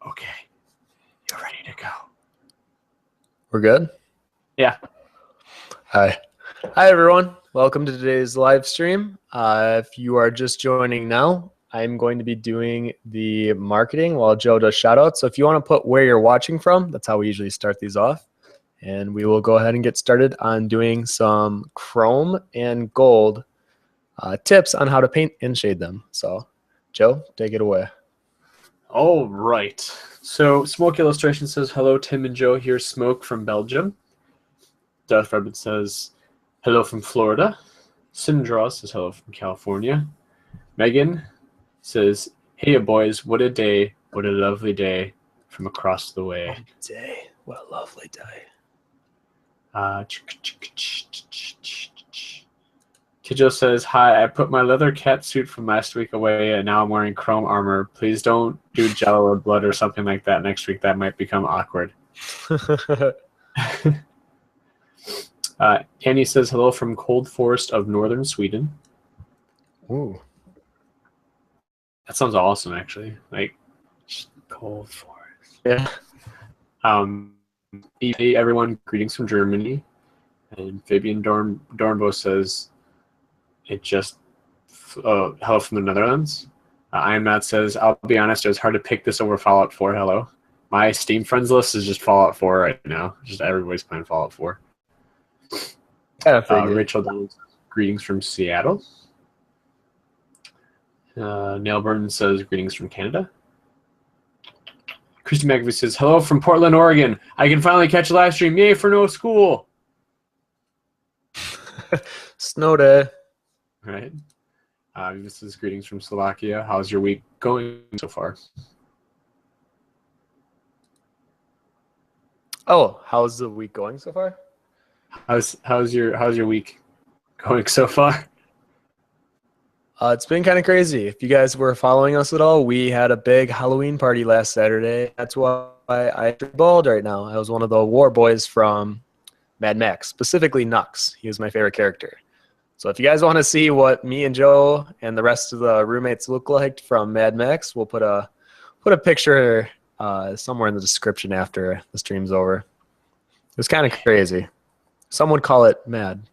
Okay, you're ready to go. We're good? Yeah. Hi, everyone. Welcome to today's live stream. If you are just joining now, I'm going to be doing the marketing while Joe does shoutouts. So if you want to put where you're watching from, that's how we usually start these off. And we will go ahead and get started on doing some chrome and gold tips on how to paint and shade them. So Joe, take it away. All right. So Smoke Illustration says, hello, Tim and Joe. Here's Smoke from Belgium. Death Rabbit says, hello from Florida. Sindra says, hello from California. Megan says, hey, boys, what a day. What a lovely day from across the way. What a day. What a lovely day. Kijo says, hi, I put my leather cat suit from last week away and now I'm wearing chrome armor. Please don't do jello or blood or something like that next week. That might become awkward. Annie says, hello from Cold Forest of northern Sweden. Ooh. That sounds awesome, actually. Like, Cold Forest. Yeah. Hey, everyone, greetings from Germany. And Fabian Dornbo says, it just hello from the Netherlands. I am Matt says, I'll be honest, it was hard to pick this over Fallout 4. Hello. My Steam friends list is just Fallout 4 right now. Just everybody's playing Fallout 4. Rachel Downs says, greetings from Seattle. Neil Burton says, greetings from Canada. Christy McAfee says, hello from Portland, Oregon. I can finally catch a live stream. Yay for no school. Snow day. Right. This is greetings from Slovakia. How's your week going so far? Oh, how's the week going so far? How's your week going so far? It's been kind of crazy. If you guys were following us at all, we had a big Halloween party last Saturday. That's why I'm bald right now. I was one of the war boys from Mad Max, specifically Nux. He was my favorite character. So if you guys want to see what me and Joe and the rest of the roommates look like from Mad Max, we'll put a picture somewhere in the description after the stream's over. It was kind of crazy. Some would call it mad.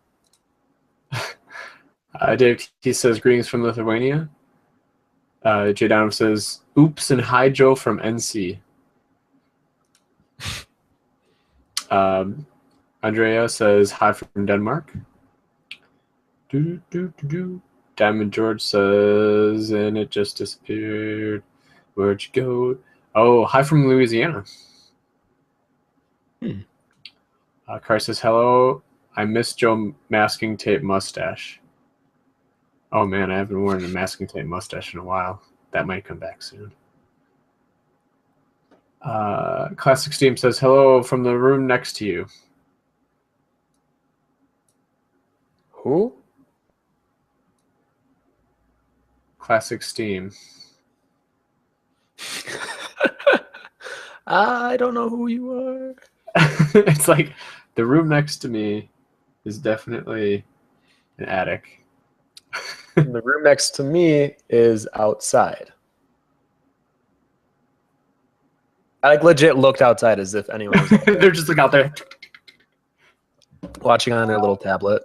Dave T says, greetings from Lithuania. Jay Donovan says, oops, and hi, Joe from NC. Andrea says, hi from Denmark. Diamond George says, and it just disappeared. Where'd you go? Oh, hi from Louisiana. Car says, hello. I miss Joe masking tape mustache. Oh man, I haven't worn a masking tape mustache in a while. That might come back soon. Classic Steam says, hello from the room next to you. Who? Classic Steam. I don't know who you are. It's like the room next to me is definitely an attic. And the room next to me is outside. I like legit looked outside as if anyone was They're just like out there watching on their little tablet.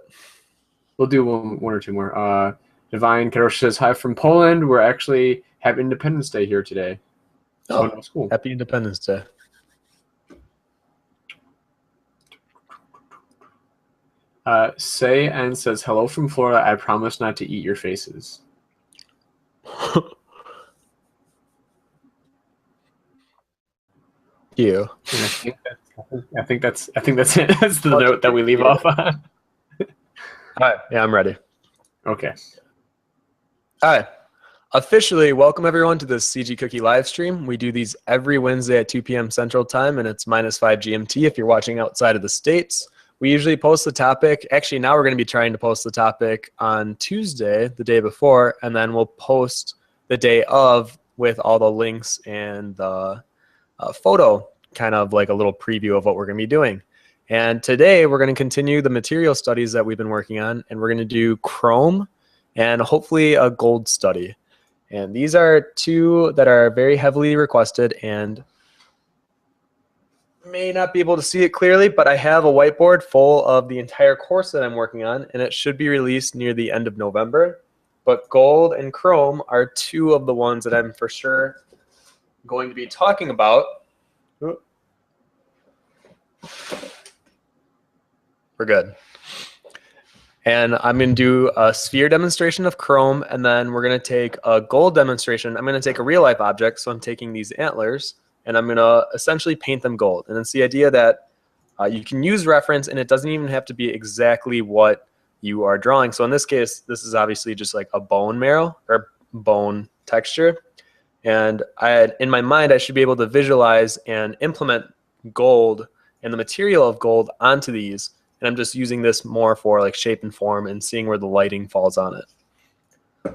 We'll do one or two more. Divine Karosh says, hi from Poland. We're actually have Independence Day here today. Oh, no school. Happy Independence Day. Say and says, hello from Florida. I promise not to eat your faces. You. I think that's it. That's the note that we leave off on. All right. Yeah, I'm ready. Okay. All right. Officially, welcome everyone to the CG Cookie live stream. We do these every Wednesday at 2 p.m. Central Time, and it's -5 GMT if you're watching outside of the States. We usually post the topic. Actually, now we're going to be trying to post the topic on Tuesday, the day before, and then we'll post the day of with all the links and the photo, kind of like a little preview of what we're going to be doing. And today we're going to continue the material studies that we've been working on, and we're going to do chrome and hopefully a gold study. And these are two that are very heavily requested, and may not be able to see it clearly, but I have a whiteboard full of the entire course that I'm working on, and it should be released near the end of November. But gold and chrome are two of the ones that I'm for sure going to be talking about. We're good. And I'm going to do a sphere demonstration of chrome, and then we're going to take a gold demonstration. I'm going to take a real life object, so I'm taking these antlers, and I'm going to essentially paint them gold. And it's the idea that you can use reference, and it doesn't even have to be exactly what you are drawing. So in this case, this is obviously just like a bone marrow or bone texture. And in my mind, I should be able to visualize and implement gold and the material of gold onto these. And I'm just using this more for like shape and form and seeing where the lighting falls on it.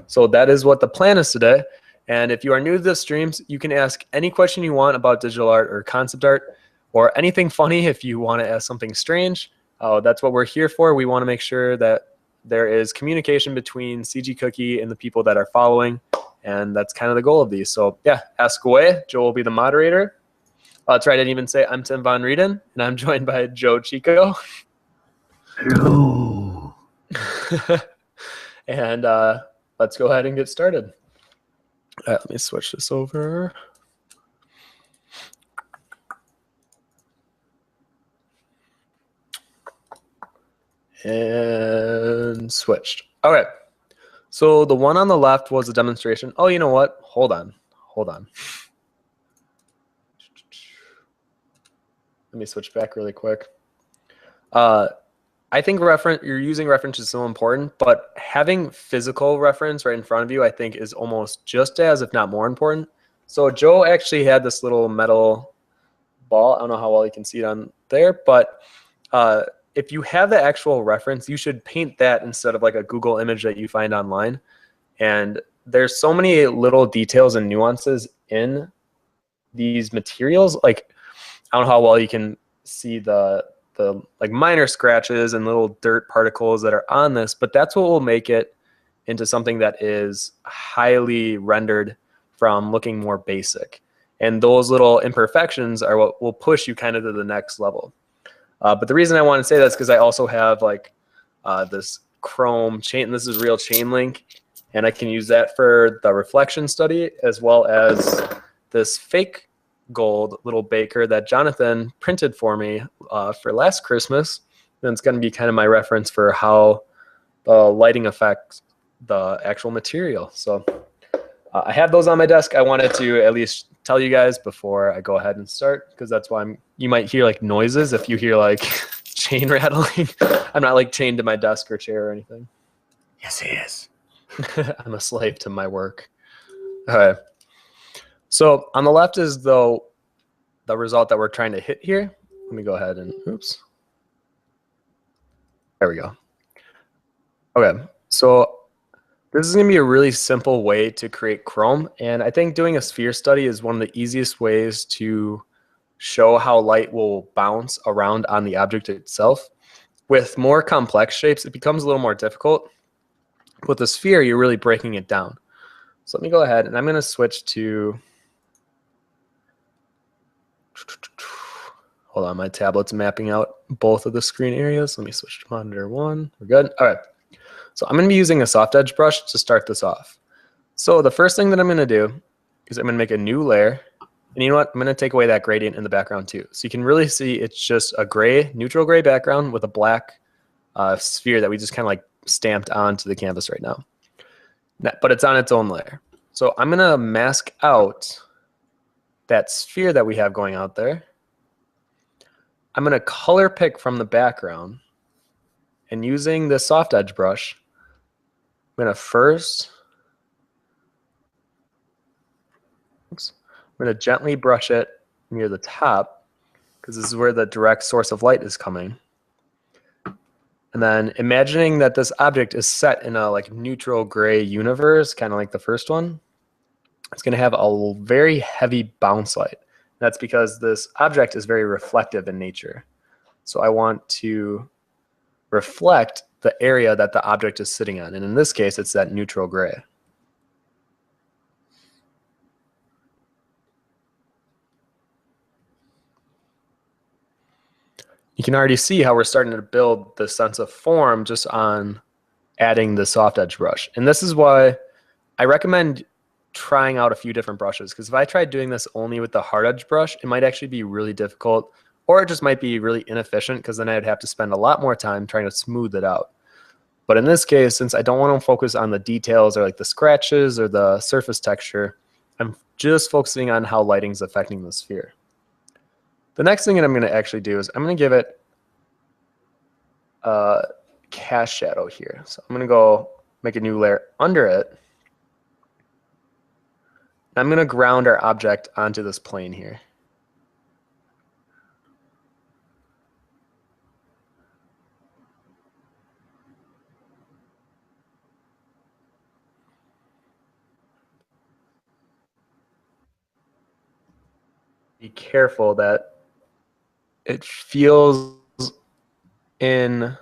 So that is what the plan is today. And if you are new to the streams, you can ask any question you want about digital art or concept art, or anything funny if you want to ask something strange. That's what we're here for. We want to make sure that there is communication between CG Cookie and the people that are following. And that's kind of the goal of these. So yeah, ask away. Joe will be the moderator. That's right, I didn't even say I'm Tim Von Rieden, and I'm joined by Joe Chico. Hello. And let's go ahead and get started. All right, let me switch this over. And switched. All right. So the one on the left was a demonstration. Oh, you know what? Hold on. Let me switch back really quick. I think you're using reference is so important, but having physical reference right in front of you, I think, is almost just as, if not more important. So Joe actually had this little metal ball. I don't know how well you can see it on there, but if you have the actual reference, you should paint that instead of like a Google image that you find online. And there's so many little details and nuances in these materials. Like, I don't know how well you can see the like minor scratches and little dirt particles that are on this, but that's what will make it into something that is highly rendered from looking more basic. And those little imperfections are what will push you kind of to the next level. But the reason I want to say that is because I also have like this chrome chain. This is real chain link, and I can use that for the reflection study, as well as this fake gold little baker that Jonathan printed for me for last Christmas. And it's going to be kind of my reference for how the lighting affects the actual material. So I have those on my desk. I wanted to at least tell you guys before I go ahead and start, because that's why you might hear like noises if you hear like chain rattling. I'm not like chained to my desk or chair or anything. Yes, he is. I'm a slave to my work. All right. So on the left is the result that we're trying to hit here. Let me go ahead and, oops. There we go. Okay. So this is going to be a really simple way to create chrome. And I think doing a sphere study is one of the easiest ways to show how light will bounce around on the object itself. With more complex shapes, it becomes a little more difficult. With a sphere, you're really breaking it down. So let me go ahead and I'm going to switch to, hold on, my tablet's mapping out both of the screen areas. Let me switch to monitor 1. We're good. All right. So I'm going to be using a soft edge brush to start this off. So the first thing that I'm going to do is I'm going to make a new layer. And you know what? I'm going to take away that gradient in the background too. So you can really see it's just a gray, neutral gray background with a black sphere that we just kind of like stamped onto the canvas right now. But it's on its own layer. So I'm going to mask out that sphere that we have going out there. I'm going to color pick from the background. And using the soft edge brush, I'm going to first, I'm going to gently brush it near the top, because this is where the direct source of light is coming. And then imagining that this object is set in a like neutral gray universe, kind of like the first one, it's going to have a very heavy bounce light. That's because this object is very reflective in nature. So I want to reflect the area that the object is sitting on. And in this case, it's that neutral gray. you can already see how we're starting to build the sense of form just on adding the soft edge brush. And this is why I recommend trying out a few different brushes, because if I tried doing this only with the hard edge brush, it might actually be really difficult, or it just might be really inefficient, because then I'd have to spend a lot more time trying to smooth it out. But in this case, since I don't want to focus on the details or like the scratches or the surface texture, I'm just focusing on how lighting is affecting the sphere. The next thing that I'm going to actually do is I'm going to give it a cast shadow here. So I'm going to go make a new layer under it. I'm going to ground our object onto this plane here. Be careful that it feels in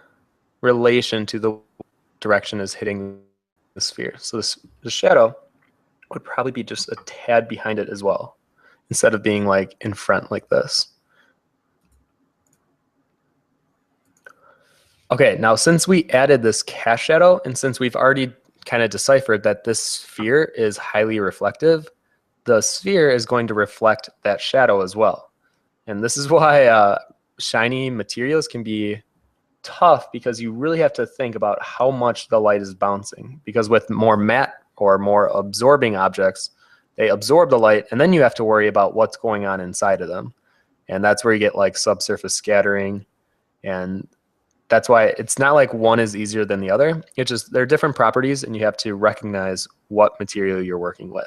relation to the direction is hitting the sphere. So the shadow would probably be just a tad behind it as well, instead of being like in front like this. Okay, now since we added this cast shadow, and since we've already kind of deciphered that this sphere is highly reflective, the sphere is going to reflect that shadow as well. And this is why shiny materials can be tough, because you really have to think about how much the light is bouncing. Because with more matte or more absorbing objects, they absorb the light, and then you have to worry about what's going on inside of them. And that's where you get like subsurface scattering. And that's why it's not like one is easier than the other. It's just they're different properties, and you have to recognize what material you're working with.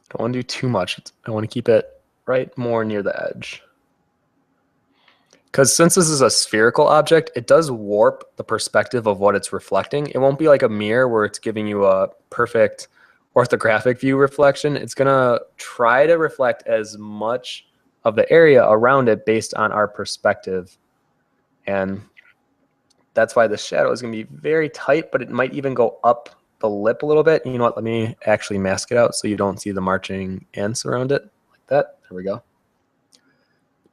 Don't want to do too much. I want to keep it right more near the edge. Because since this is a spherical object, it does warp the perspective of what it's reflecting. It won't be like a mirror where it's giving you a perfect orthographic view reflection. It's going to try to reflect as much of the area around it based on our perspective. And that's why the shadow is going to be very tight, but it might even go up the lip a little bit. You know what? Let me actually mask it out so you don't see the marching ants around it like that. There we go.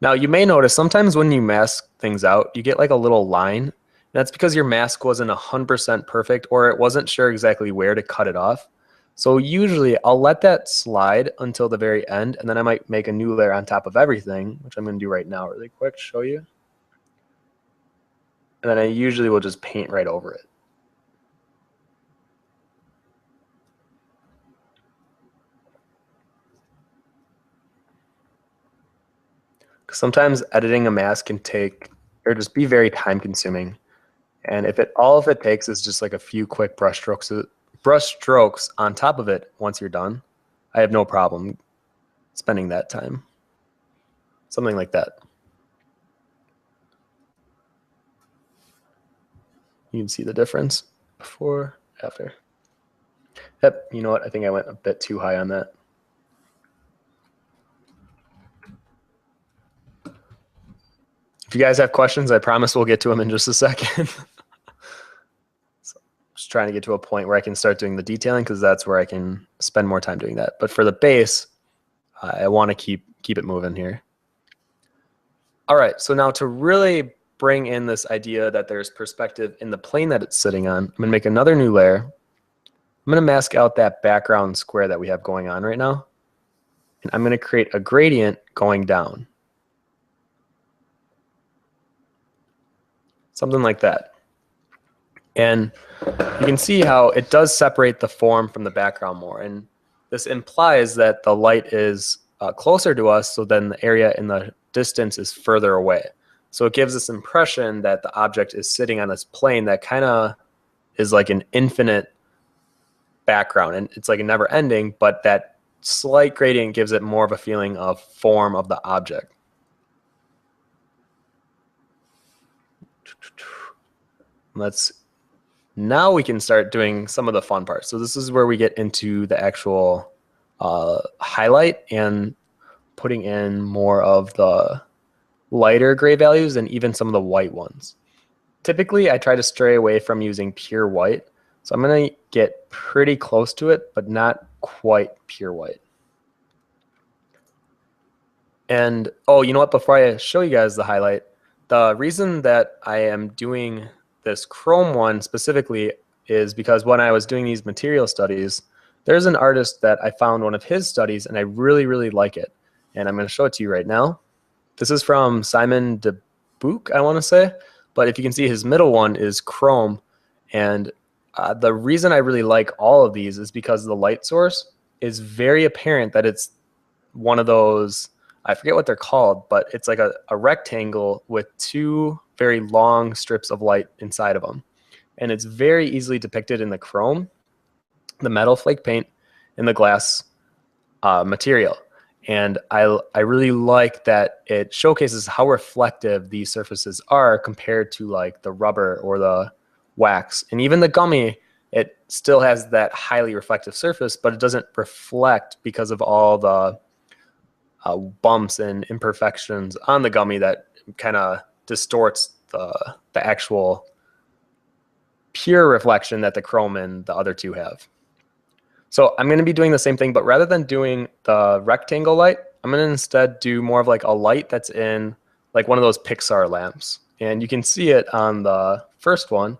Now you may notice sometimes when you mask things out, you get like a little line. That's because your mask wasn't 100% perfect, or it wasn't sure exactly where to cut it off. So usually I'll let that slide until the very end, and then I might make a new layer on top of everything, which I'm going to do right now really quick to show you. And then I usually will just paint right over it. Sometimes editing a mask can take, or just be very time consuming. And if all of it takes is just like a few quick brush strokes on top of it once you're done, I have no problem spending that time. Something like that. You can see the difference before, after. Yep, you know what? I think I went a bit too high on that. If you guys have questions, I promise we'll get to them in just a second. So just trying to get to a point where I can start doing the detailing, because that's where I can spend more time doing that. But for the base, I want to keep it moving here. All right, so now to really bring in this idea that there's perspective in the plane that it's sitting on, I'm going to make another new layer. I'm going to mask out that background square that we have going on right now. And I'm going to create a gradient going down. Something like that. And you can see how it does separate the form from the background more. And this implies that the light is closer to us, so then the area in the distance is further away. So it gives this impression that the object is sitting on this plane that kind of is like an infinite background. And it's like a never ending, but that slight gradient gives it more of a feeling of form of the object. Now we can start doing some of the fun parts. So this is where we get into the actual highlight and putting in more of the lighter gray values and even some of the white ones. Typically, I try to stray away from using pure white, So I'm going to get pretty close to it, but not quite pure white. And, oh, you know what? Before I show you guys the highlight, the reason that I am doing this chrome one specifically is because when I was doing these material studies, there's an artist that I found one of his studies, and I really, really like it. And I'm going to show it to you right now. This is from Simon de Book, I want to say. But if you can see, his middle one is chrome. And the reason I really like all of these is because the light source is very apparent that it's one of those, I forget what they're called, but it's like a rectangle with two very long strips of light inside of them. And it's very easily depicted in the chrome, the metal flake paint, and the glass material. And I really like that it showcases how reflective these surfaces are compared to like the rubber or the wax. And even the gummy, it still has that highly reflective surface, but it doesn't reflect because of all the bumps and imperfections on the gummy that kind of distorts the actual pure reflection that the chrome and the other two have. So I'm going to be doing the same thing, but rather than doing the rectangle light, I'm going to instead do more of like a light that's in like one of those Pixar lamps. And you can see it on the first one.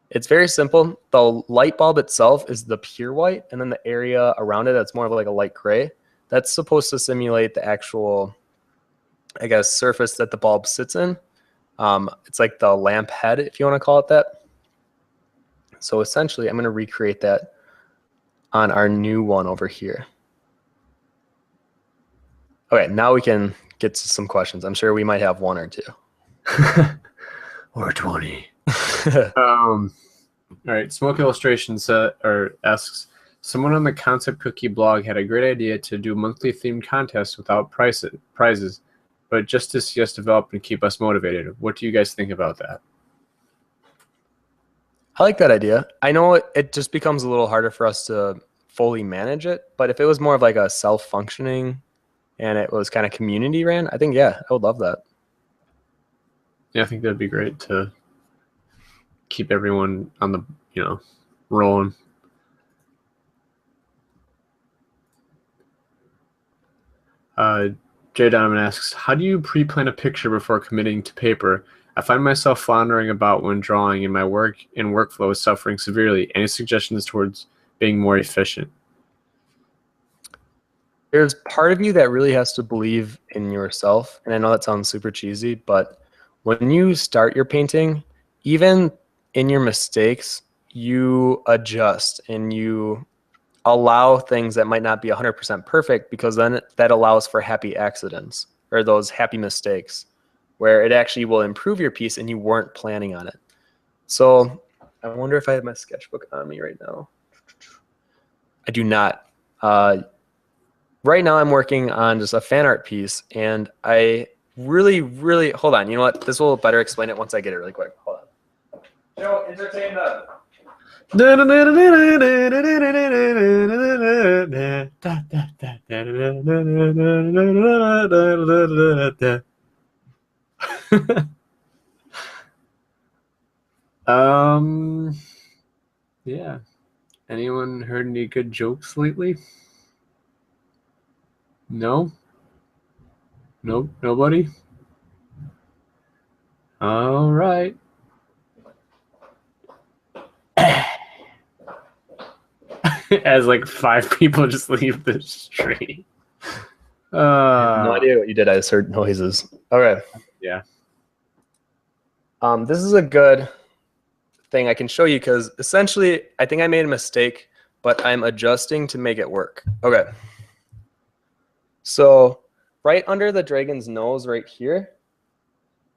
It's very simple. The light bulb itself is the pure white, and then the area around it that's more of like a light gray. That's supposed to simulate the actual, I guess, surface that the bulb sits in. It's like the lamp head, if you want to call it that. So essentially, I'm going to recreate that on our new one over here. Okay, now we can get to some questions. I'm sure we might have one or two. Or 20. All right, Smoke Illustrations asks, someone on the Concept Cookie blog had a great idea to do monthly themed contests without prizes, but just to see us develop and keep us motivated. What do you guys think about that? I like that idea. I know it just becomes a little harder for us to fully manage it, but if it was more of like a self-functioning and it was kind of community ran, I think, yeah, I would love that. Yeah, I think that'd be great to keep everyone on the, rolling. Jay Donovan asks, how do you pre-plan a picture before committing to paper? I find myself floundering about when drawing, and my work and workflow is suffering severely. Any suggestions towards being more efficient? There's part of you that really has to believe in yourself. And I know that sounds super cheesy, but when you start your painting, even in your mistakes, you adjust and you allow things that might not be 100% perfect, because then that allows for happy accidents or those happy mistakes where it actually will improve your piece and you weren't planning on it. So I wonder if I have my sketchbook on me right now. I do not. Right now I'm working on just a fan art piece, and I really, really, hold on. You know what? This will better explain it once I get it really quick. Hold on. Joe, entertain them. Yeah. Anyone heard any good jokes lately? No? Nope, nobody? All right. As like 5 people just leave the stream. I have no idea what you did. I just heard noises. Okay. Yeah. This is a good thing I can show you, because essentially I think I made a mistake, but I'm adjusting to make it work. Okay. So right under the dragon's nose right here,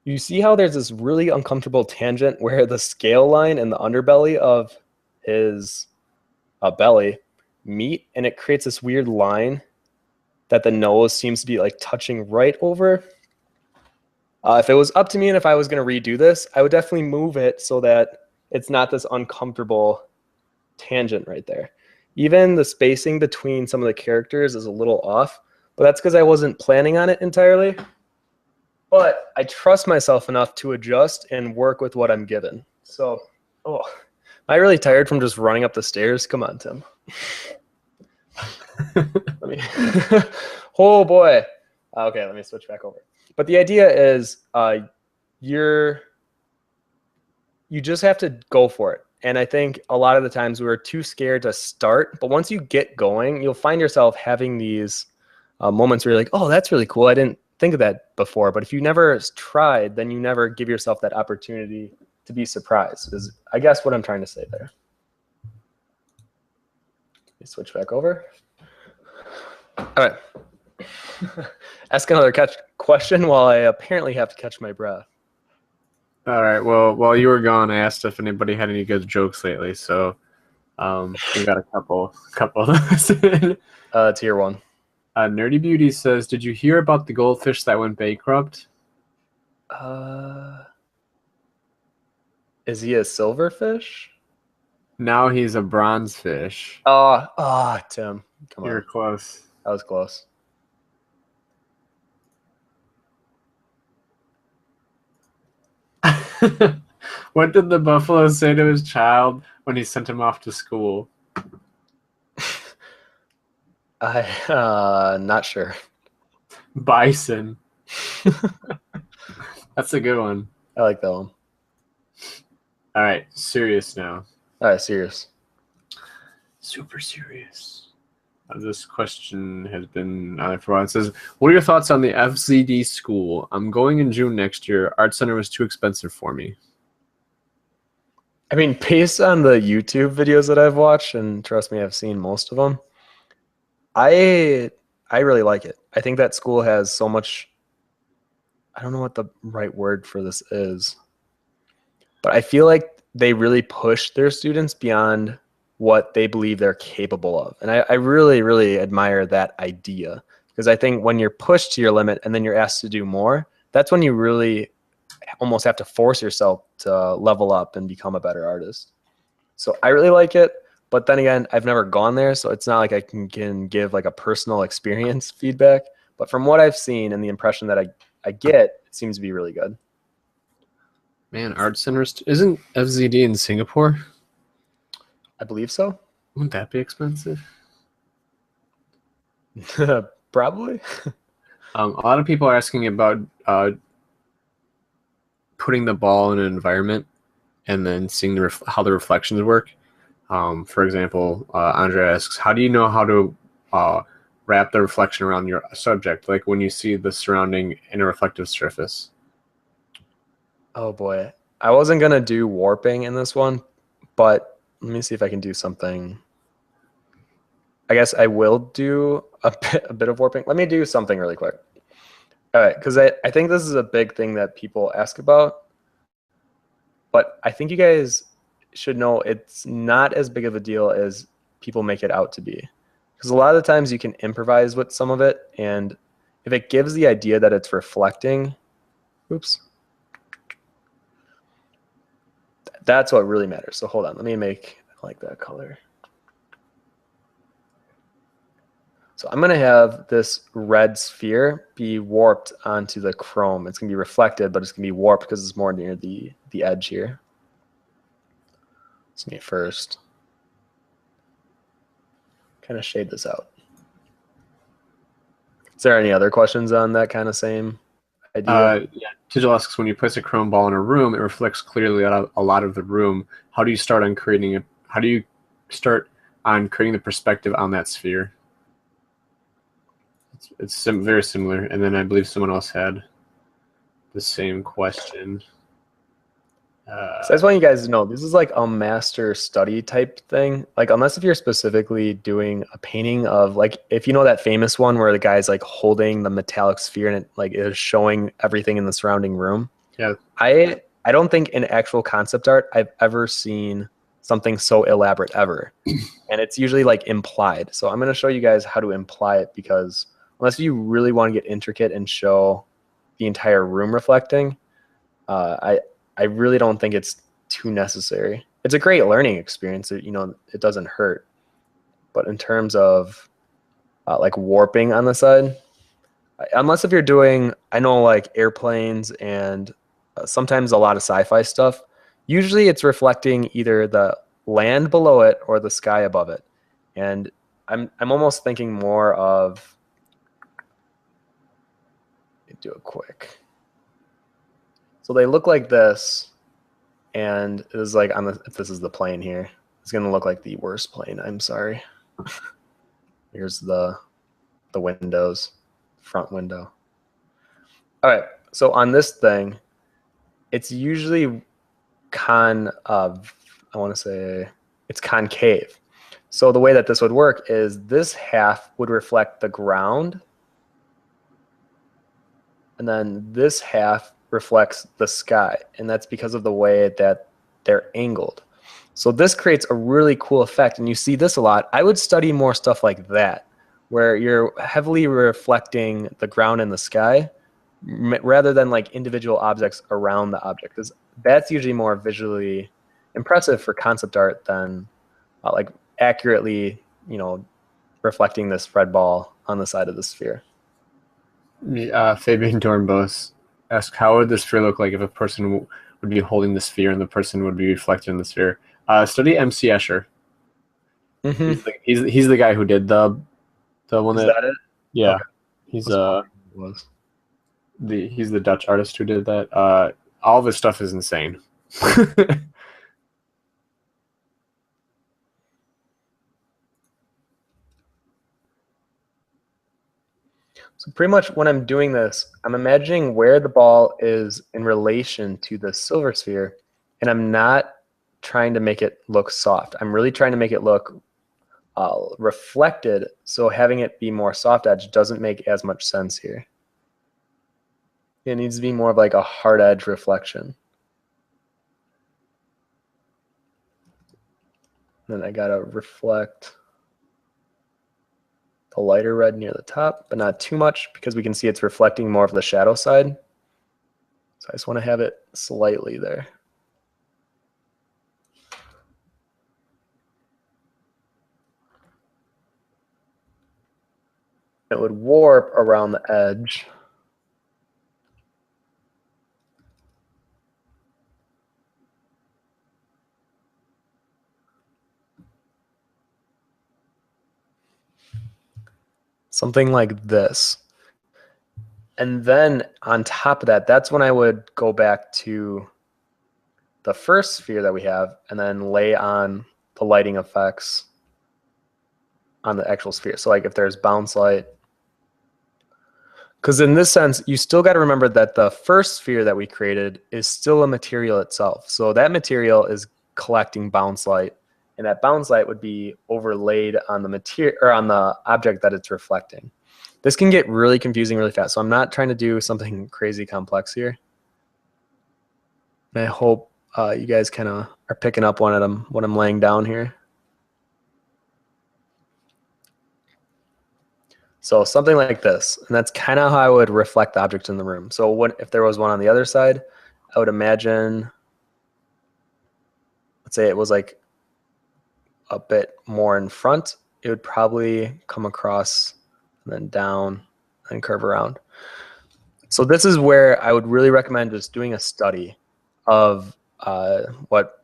you see how there's this really uncomfortable tangent where the scale line and the underbelly of his belly meet, and it creates this weird line that the nose seems to be like touching right over. If it was up to me and if I was going to redo this, I would definitely move it so that it's not this uncomfortable tangent right there. Even the spacing between some of the characters is a little off, but that's because I wasn't planning on it entirely. But I trust myself enough to adjust and work with what I'm given. So, I really tired from just running up the stairs. Come on, Tim. Let me. Oh boy. Okay, let me switch back over. But the idea is, you just have to go for it. And I think a lot of the times we're too scared to start. But once you get going, you'll find yourself having these moments where you're like, oh, that's really cool. I didn't think of that before. But if you never tried, then you never give yourself that opportunity to be surprised, is I guess what I'm trying to say there. Let me switch back over. All right. Ask another question while I apparently have to catch my breath. All right. Well, while you were gone, I asked if anybody had any good jokes lately. So we got a couple of those. Tier 1. Nerdy Beauty says, "Did you hear about the goldfish that went bankrupt?" Is he a silverfish? Now he's a bronze fish. Tim, come on. You're close. That was close. What did the buffalo say to his child when he sent him off to school? Not sure. Bison. That's a good one. I like that one. All right, serious now. All right, serious. Super serious. This question has been on there for a while. It says, "What are your thoughts on the FZD school? I'm going in June next year. Art Center was too expensive for me." I mean, based on the YouTube videos that I've watched, and trust me, I've seen most of them, I really like it. I think that school has so much, I don't know what the right word for this is, but I feel like they really push their students beyond what they believe they're capable of. And I really, really admire that idea, because I think when you're pushed to your limit and then you're asked to do more, that's when you really almost have to force yourself to level up and become a better artist. So I really like it. But then again, I've never gone there, so it's not like I can give like a personal experience feedback. But from what I've seen and the impression that I get, it seems to be really good. Man, Art Center isn't FZD in Singapore? I believe so. Wouldn't that be expensive? Probably. A lot of people are asking about putting the ball in an environment and then seeing how the reflections work. For example, Andre asks, how do you know how to wrap the reflection around your subject, like when you see the surrounding in a reflective surface? Oh boy. I wasn't going to do warping in this one, but let me see if I can do something. I guess I will do a bit of warping. Let me do something really quick. All right, because I think this is a big thing that people ask about, but I think you guys should know it's not as big of a deal as people make it out to be. Because a lot of the times you can improvise with some of it, and if it gives the idea that it's reflecting, oops, that's what really matters. So hold on, let me make like that color. So I'm going to have this red sphere be warped onto the chrome. It's going to be reflected, but it's going to be warped because it's more near the edge here. So let me first kind of shade this out. Is there any other questions on that kind of same idea? Yeah. Tijal asks, when you place a chrome ball in a room, it reflects clearly a lot of the room. How do you start on creating it? How do you start on creating the perspective on that sphere? It's very similar. And then I believe someone else had the same question. So I just want you guys to know, this is like a master study type thing. Like, unless if you're specifically doing a painting of, like, if you know that famous one where the guy's like holding the metallic sphere and it like is showing everything in the surrounding room. Yeah. I don't think in actual concept art I've ever seen something so elaborate ever. And it's usually like implied. So I'm going to show you guys how to imply it, because unless you really want to get intricate and show the entire room reflecting, I really don't think it's too necessary. It's a great learning experience. It doesn't hurt. But in terms of like warping on the side, unless if you're doing, I know like airplanes and sometimes a lot of sci-fi stuff, usually it's reflecting either the land below it or the sky above it. And I'm almost thinking more of, do it quick. So they look like this, and it is like if this is the plane here, it's gonna look like the worst plane. I'm sorry. Here's the windows, front window. All right, so on this thing, it's usually I want to say it's concave. So the way that this would work is this half would reflect the ground, and then this half reflects the sky, and that's because of the way that they're angled. So this creates a really cool effect, and you see this a lot. I would study more stuff like that, where you're heavily reflecting the ground and the sky rather than like individual objects around the object, because that's usually more visually impressive for concept art than like accurately, reflecting this red ball on the side of the sphere. Fabian Dornbos asked, how would the sphere look like if a person would be holding the sphere and the person would be reflected in the sphere? Study MC Escher. Mm-hmm. He's the guy who did the one Is that it? Yeah, Okay. he's Was. he's the Dutch artist who did that. All of his stuff is insane. So pretty much when I'm doing this, I'm imagining where the ball is in relation to the silver sphere, and I'm not trying to make it look soft. I'm really trying to make it look reflected, so having it be more soft edge doesn't make as much sense here. It needs to be more of like a hard edge reflection. Then I gotta reflect the lighter red near the top, but not too much because we can see it's reflecting more of the shadow side. So I just want to have it slightly there. It would warp around the edge. Something like this. And then on top of that, that's when I would go back to the first sphere that we have and then lay on the lighting effects on the actual sphere. So like if there's bounce light, because in this sense, you still got to remember that the first sphere that we created is still a material itself. So that material is collecting bounce light, and that bounce light would be overlaid on the material or on the object that it's reflecting. This can get really confusing really fast. So I'm not trying to do something crazy complex here. And I hope you guys kind of are picking up what I'm laying down here. So something like this, and that's kind of how I would reflect the objects in the room. So if there was one on the other side, I would imagine, let's say it was like a bit more in front, it would probably come across and then down and curve around. So this is where I would really recommend just doing a study of what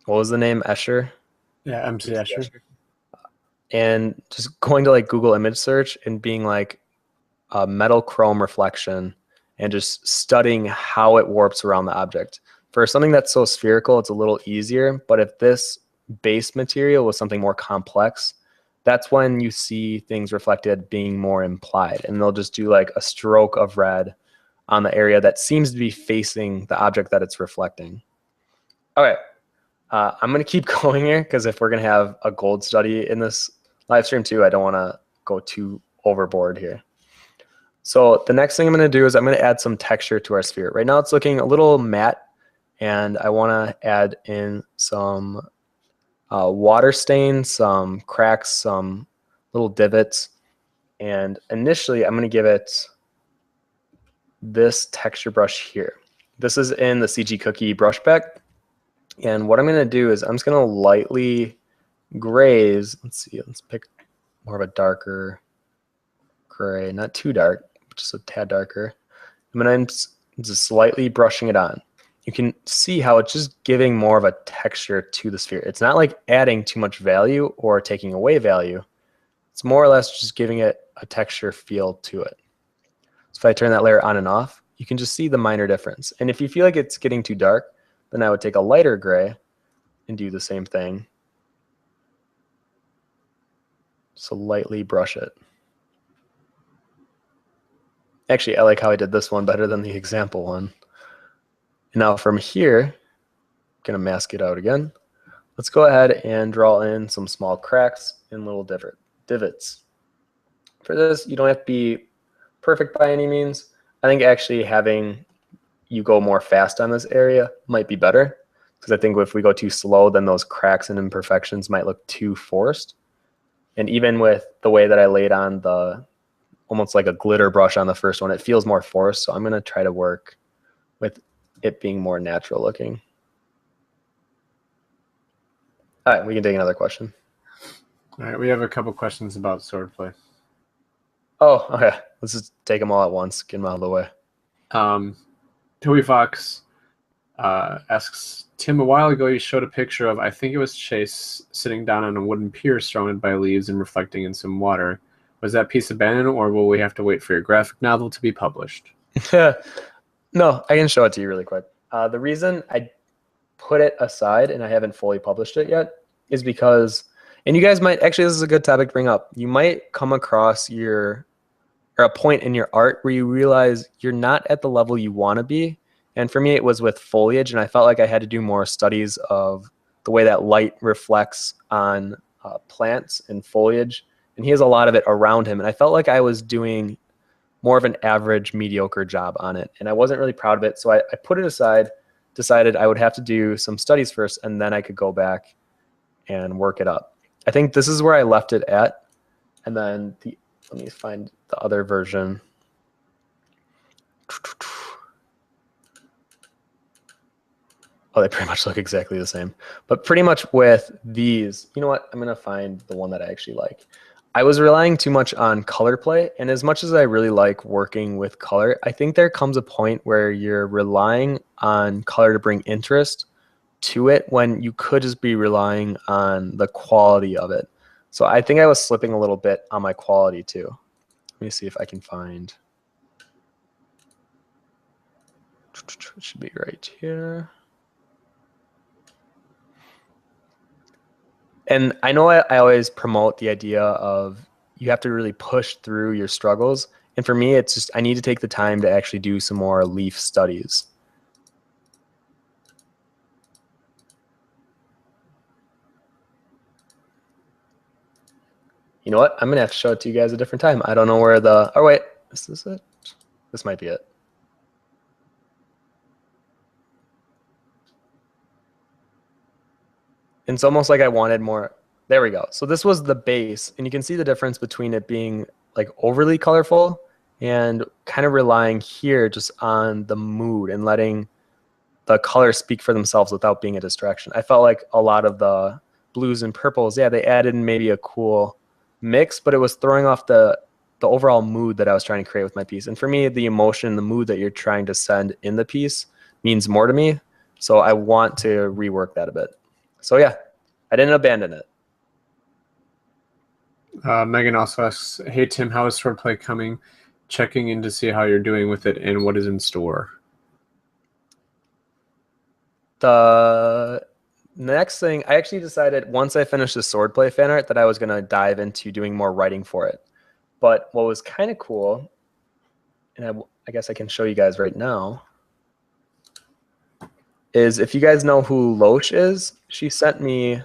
was the name? Escher? Yeah, MC Escher. And just going to like Google image search and being like metal chrome reflection and just studying how it warps around the object. For something that's so spherical, it's a little easier, but if this base material was something more complex, that's when you see things reflected being more implied, and they'll just do like a stroke of red on the area that seems to be facing the object that it's reflecting. Okay, I'm gonna keep going here because if we're gonna have a gold study in this live stream too, I don't wanna go too overboard here. So the next thing I'm gonna do is I'm gonna add some texture to our sphere. Right now it's looking a little matte, and I wanna add in some water stains, some cracks, some little divots. And initially I'm gonna give it this texture brush here. This is in the CG Cookie brush pack. And what I'm gonna do is I'm just gonna lightly graze. Let's see, let's pick more of a darker gray, not too dark, just a tad darker. I'm gonna just slightly brushing it on. you can see how it's just giving more of a texture to the sphere. It's not like adding too much value or taking away value. It's more or less just giving it a texture feel to it. So if I turn that layer on and off, you can just see the minor difference. And if you feel like it's getting too dark, then I would take a lighter gray and do the same thing. So lightly brush it. Actually, I like how I did this one better than the example one. Now from here, I'm gonna mask it out again. Let's go ahead and draw in some small cracks and little divots. For this, you don't have to be perfect by any means. I think actually having you go more fast on this area might be better, because I think if we go too slow, then those cracks and imperfections might look too forced. And even with the way that I laid on the almost like a glitter brush on the first one, it feels more forced. So I'm gonna try to work with it being more natural looking. All right, we can take another question. All right, we have a couple questions about swordplay. Oh, okay. Let's just take them all at once, get them out of the way. Toby Fox asks, Tim, a while ago you showed a picture of, I think it was Chase, sitting down on a wooden pier surrounded by leaves and reflecting in some water. Was that piece abandoned, or will we have to wait for your graphic novel to be published? No, I can show it to you really quick. The reason I put it aside and I haven't fully published it yet is because, and you guys might, actually this is a good topic to bring up, you might come across a point in your art where you realize you're not at the level you want to be. And for me, it was with foliage, and I felt like I had to do more studies of the way that light reflects on plants and foliage. And he has a lot of it around him. And I felt like I was doing more of an average, mediocre job on it. And I wasn't really proud of it. So I put it aside, decided I would have to do some studies first, and then I could go back and work it up. I think this is where I left it at. And then let me find the other version. Oh, they pretty much look exactly the same. But pretty much with these, you know what? I'm going to find the one that I actually like. I was relying too much on color play. And as much as I really like working with color, I think there comes a point where you're relying on color to bring interest to it when you could just be relying on the quality of it. So I think I was slipping a little bit on my quality too. Let me see if I can find. It should be right here. And I know I always promote the idea of you have to really push through your struggles. And for me, it's just I need to take the time to actually do some more leaf studies. You know what? I'm going to have to show it to you guys a different time. I don't know where the... Oh, wait. Is this it? This might be it. It's almost like I wanted more. There we go. So this was the base, and you can see the difference between it being like overly colorful and kind of relying here just on the mood and letting the colors speak for themselves without being a distraction. I felt like a lot of the blues and purples, yeah, they added in maybe a cool mix, but it was throwing off the overall mood that I was trying to create with my piece. And for me, the emotion, the mood that you're trying to send in the piece means more to me. So I want to rework that a bit. So yeah, I didn't abandon it. Megan also asks, hey Tim, how is swordplay coming? Checking in to see how you're doing with it and what is in store. The next thing, I actually decided once I finished the swordplay fan art that I was going to dive into doing more writing for it. But what was kind of cool, and I guess I can show you guys right now, is if you guys know who Loesch is, she sent me,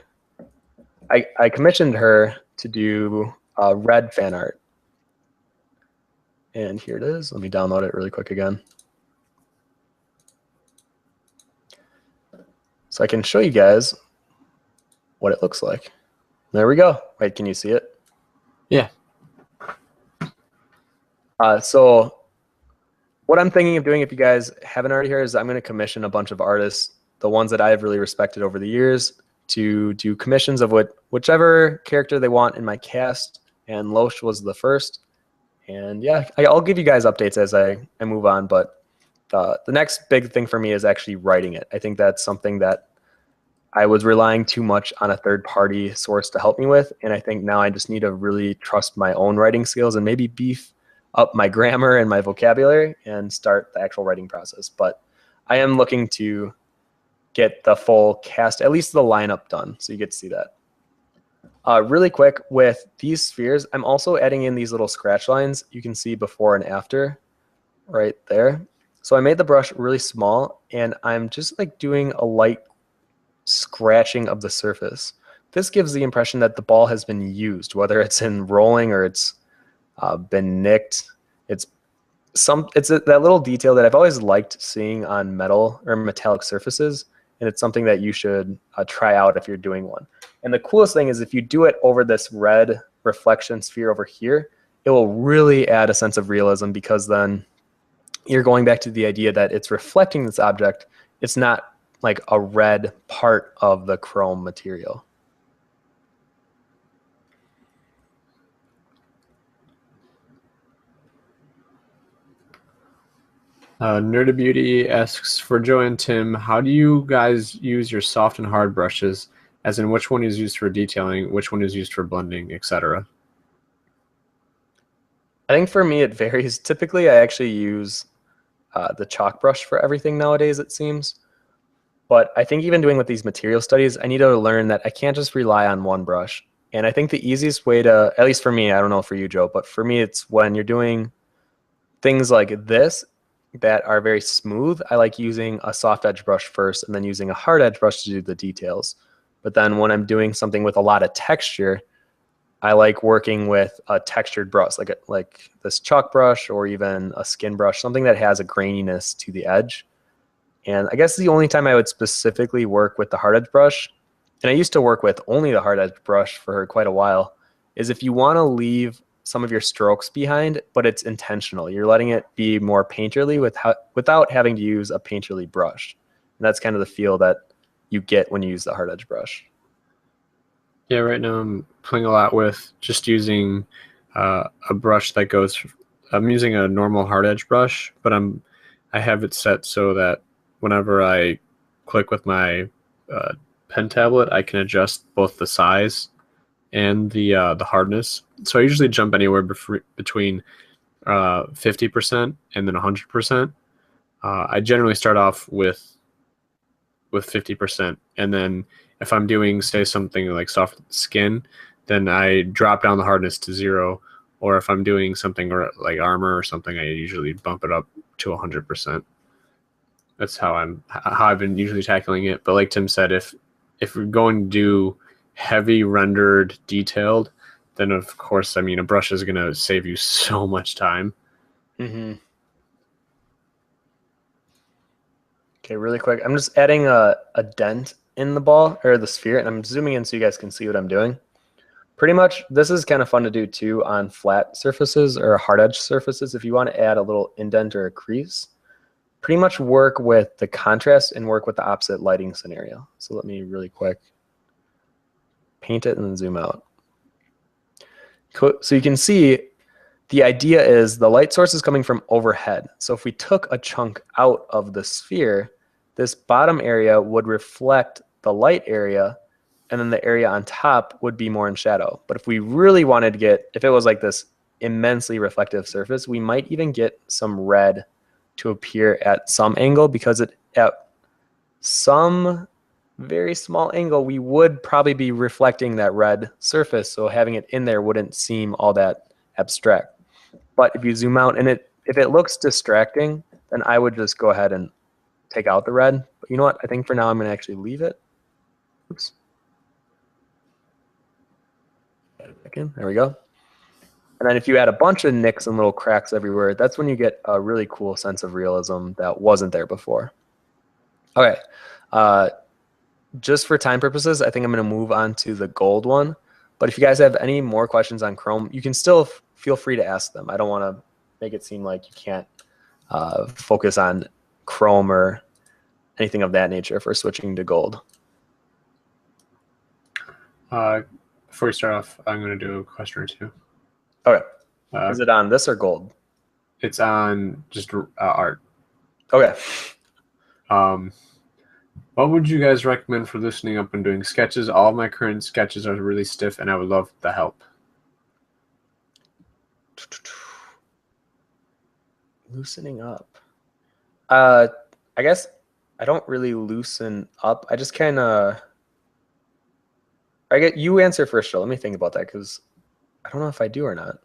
I commissioned her to do red fan art. And here it is. Let me download it really quick again. So I can show you guys what it looks like. There we go. Wait, can you see it? Yeah. So what I'm thinking of doing, if you guys haven't already here, is I'm going to commission a bunch of artists, the ones that I've really respected over the years, to do commissions of whichever character they want in my cast. And Loesch was the first. And yeah, I'll give you guys updates as I move on. But the next big thing for me is actually writing it. I think that's something that I was relying too much on a third-party source to help me with, and I think now I just need to really trust my own writing skills and maybe beef up my grammar and my vocabulary and start the actual writing process. But I am looking to get the full cast, at least the lineup done, so you get to see that. Really quick, with these spheres, I'm also adding in these little scratch lines. You can see before and after right there. So I made the brush really small, and I'm just like doing a light scratching of the surface. This gives the impression that the ball has been used, whether it's in rolling or it's been nicked. It's that little detail that I've always liked seeing on metal or metallic surfaces, and it's something that you should try out if you're doing one. And the coolest thing is if you do it over this red reflection sphere over here, it will really add a sense of realism, because then you're going back to the idea that it's reflecting this object. It's not like a red part of the chrome material. Nerda Beauty asks, for Joe and Tim, how do you guys use your soft and hard brushes? As in, which one is used for detailing, which one is used for blending, etc.? I think for me it varies. Typically, I actually use the chalk brush for everything nowadays, it seems. But I think even doing with these material studies, I need to learn that I can't just rely on one brush. And I think the easiest way to, at least for me, I don't know for you, Joe, but for me, it's when you're doing things like this that are very smooth. I like using a soft edge brush first and then using a hard edge brush to do the details. But then when I'm doing something with a lot of texture, I like working with a textured brush, like this chalk brush or even a skin brush, something that has a graininess to the edge. And I guess the only time I would specifically work with the hard edge brush, and I used to work with only the hard edge brush for quite a while, is if you want to leave some of your strokes behind, but it's intentional. You're letting it be more painterly without having to use a painterly brush. And that's kind of the feel that you get when you use the hard edge brush. Yeah, right now I'm playing a lot with just using a brush that goes. I'm using a normal hard edge brush, but I have it set so that whenever I click with my pen tablet, I can adjust both the size and the hardness. So I usually jump anywhere between 50% and then 100%. I generally start off with 50%, and then if I'm doing, say, something like soft skin, then I drop down the hardness to 0. Or if I'm doing something like armor or something, I usually bump it up to 100%. That's how I've been usually tackling it. But like Tim said, if we're going to do heavy rendered detailed, then of course, I mean, a brush is going to save you so much time. Mm-hmm. Okay, really quick. I'm just adding a dent in the ball or the sphere, and I'm zooming in so you guys can see what I'm doing. Pretty much, this is kind of fun to do too on flat surfaces or hard edge surfaces. If you want to add a little indent or a crease, pretty much work with the contrast and work with the opposite lighting scenario. So let me really quick paint it and then zoom out. So you can see the idea is the light source is coming from overhead. So if we took a chunk out of the sphere, this bottom area would reflect the light area, and then the area on top would be more in shadow. But if we really wanted to get, if it was like this immensely reflective surface, we might even get some red to appear at some angle, because at some very small angle, we would probably be reflecting that red surface. So having it in there wouldn't seem all that abstract. But if you zoom out and if it looks distracting, then I would just go ahead and take out the red. But you know what? I think for now I'm going to actually leave it. Oops. There we go. And then if you add a bunch of nicks and little cracks everywhere, that's when you get a really cool sense of realism that wasn't there before. Okay. Just for time purposes, I think I'm going to move on to the gold one. But if you guys have any more questions on Chrome, you can still feel free to ask them. I don't want to make it seem like you can't focus on Chrome or anything of that nature for switching to gold. Before we start off, I'm going to do a question or two. Okay. Is it on this or gold? It's on just art. Okay. What would you guys recommend for loosening up when doing sketches? All of my current sketches are really stiff, and I would love the help. Loosening up. I guess I don't really loosen up. I just kind of. I get you answer first, Joe. Let me think about that because I don't know if I do or not.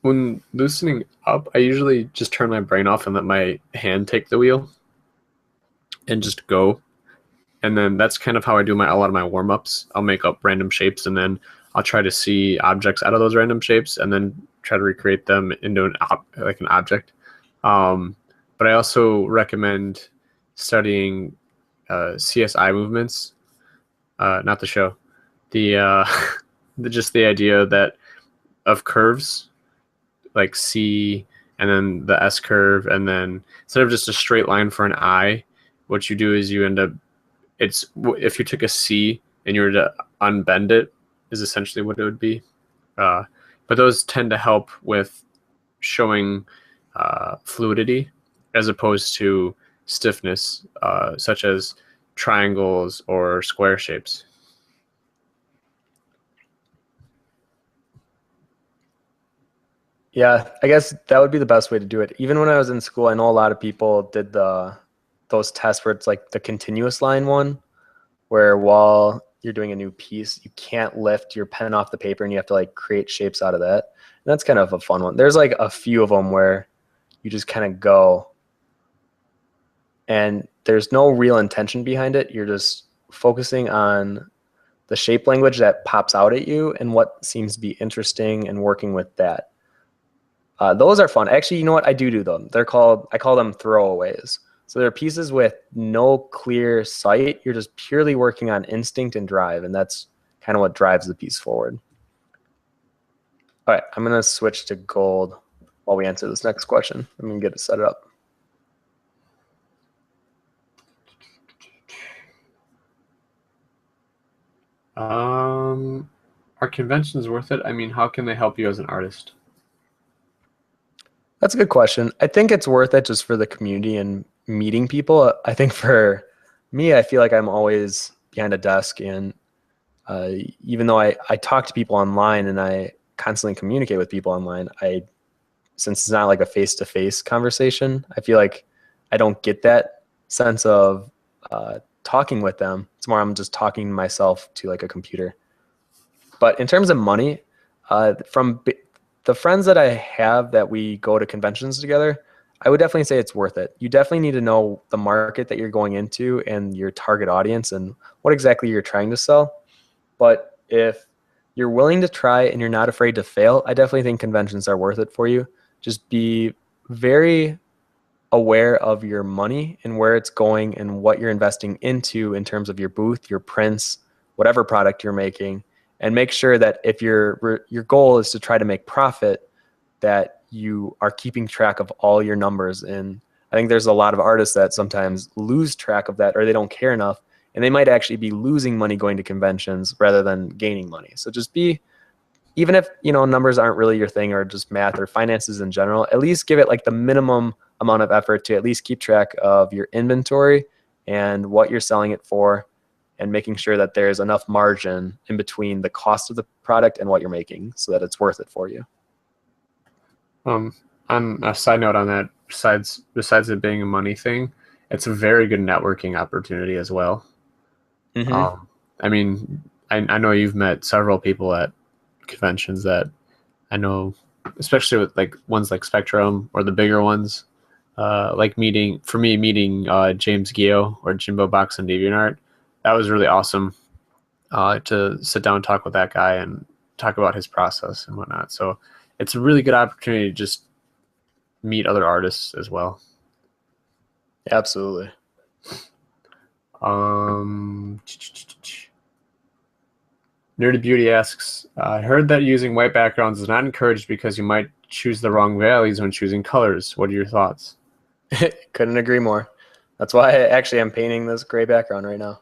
When loosening up, I usually just turn my brain off and let my hand take the wheel and just go. And then that's kind of how I do a lot of my warm-ups. I'll make up random shapes, and then I'll try to see objects out of those random shapes and then try to recreate them into an object. But I also recommend studying CSI movements, not the show, the just the idea that of curves, like C and then the S curve, and then instead of just a straight line for an I, what you do is you end up, if you took a C and you were to unbend it, is essentially what it would be. But those tend to help with showing fluidity as opposed to stiffness, such as triangles or square shapes. Yeah, I guess that would be the best way to do it. Even when I was in school, I know a lot of people did those tests where it's like the continuous line one, where while you're doing a new piece, you can't lift your pen off the paper and you have to like create shapes out of that. And that's kind of a fun one. There's like a few of them where you just kind of go and there's no real intention behind it. You're just focusing on the shape language that pops out at you and what seems to be interesting and working with that. Those are fun. Actually, you know what? I do them. I call them throwaways. So they're pieces with no clear sight. You're just purely working on instinct and drive, and that's kind of what drives the piece forward. All right, I'm going to switch to gold while we answer this next question. I'm going to get it set up. Are conventions worth it? I mean, how can they help you as an artist? That's a good question. I think it's worth it just for the community and meeting people. I think for me, I feel like I'm always behind a desk, and even though I talk to people online and I constantly communicate with people online, since it's not like a face-to-face conversation, I feel like I don't get that sense of talking with them. It's more I'm just talking myself to like a computer. But in terms of money, from the friends that I have that we go to conventions together, I would definitely say it's worth it. You definitely need to know the market that you're going into and your target audience and what exactly you're trying to sell. But if you're willing to try and you're not afraid to fail, I definitely think conventions are worth it for you. Just be very aware of your money and where it's going and what you're investing into in terms of your booth, your prints, whatever product you're making, and make sure that if your goal is to try to make profit, that you are keeping track of all your numbers. And I think there's a lot of artists that sometimes lose track of that, or they don't care enough, and they might actually be losing money going to conventions rather than gaining money. So just be, even if numbers aren't really your thing, or just math or finances in general, at least give it like the minimum amount of effort to at least keep track of your inventory and what you're selling it for, and making sure that there's enough margin in between the cost of the product and what you're making so that it's worth it for you. On a side note on that, besides it being a money thing, it's a very good networking opportunity as well. Mm-hmm. I mean, I know you've met several people at conventions that I know, especially with like ones like Spectrum or the bigger ones, like meeting James Gio or Jimbo Box and DeviantArt. That was really awesome to sit down and talk with that guy and talk about his process and whatnot. So it's a really good opportunity to just meet other artists as well. Absolutely. Nerdy Beauty asks, I heard that using white backgrounds is not encouraged because you might choose the wrong values when choosing colors. What are your thoughts? Couldn't agree more. That's why I'm painting this gray background right now.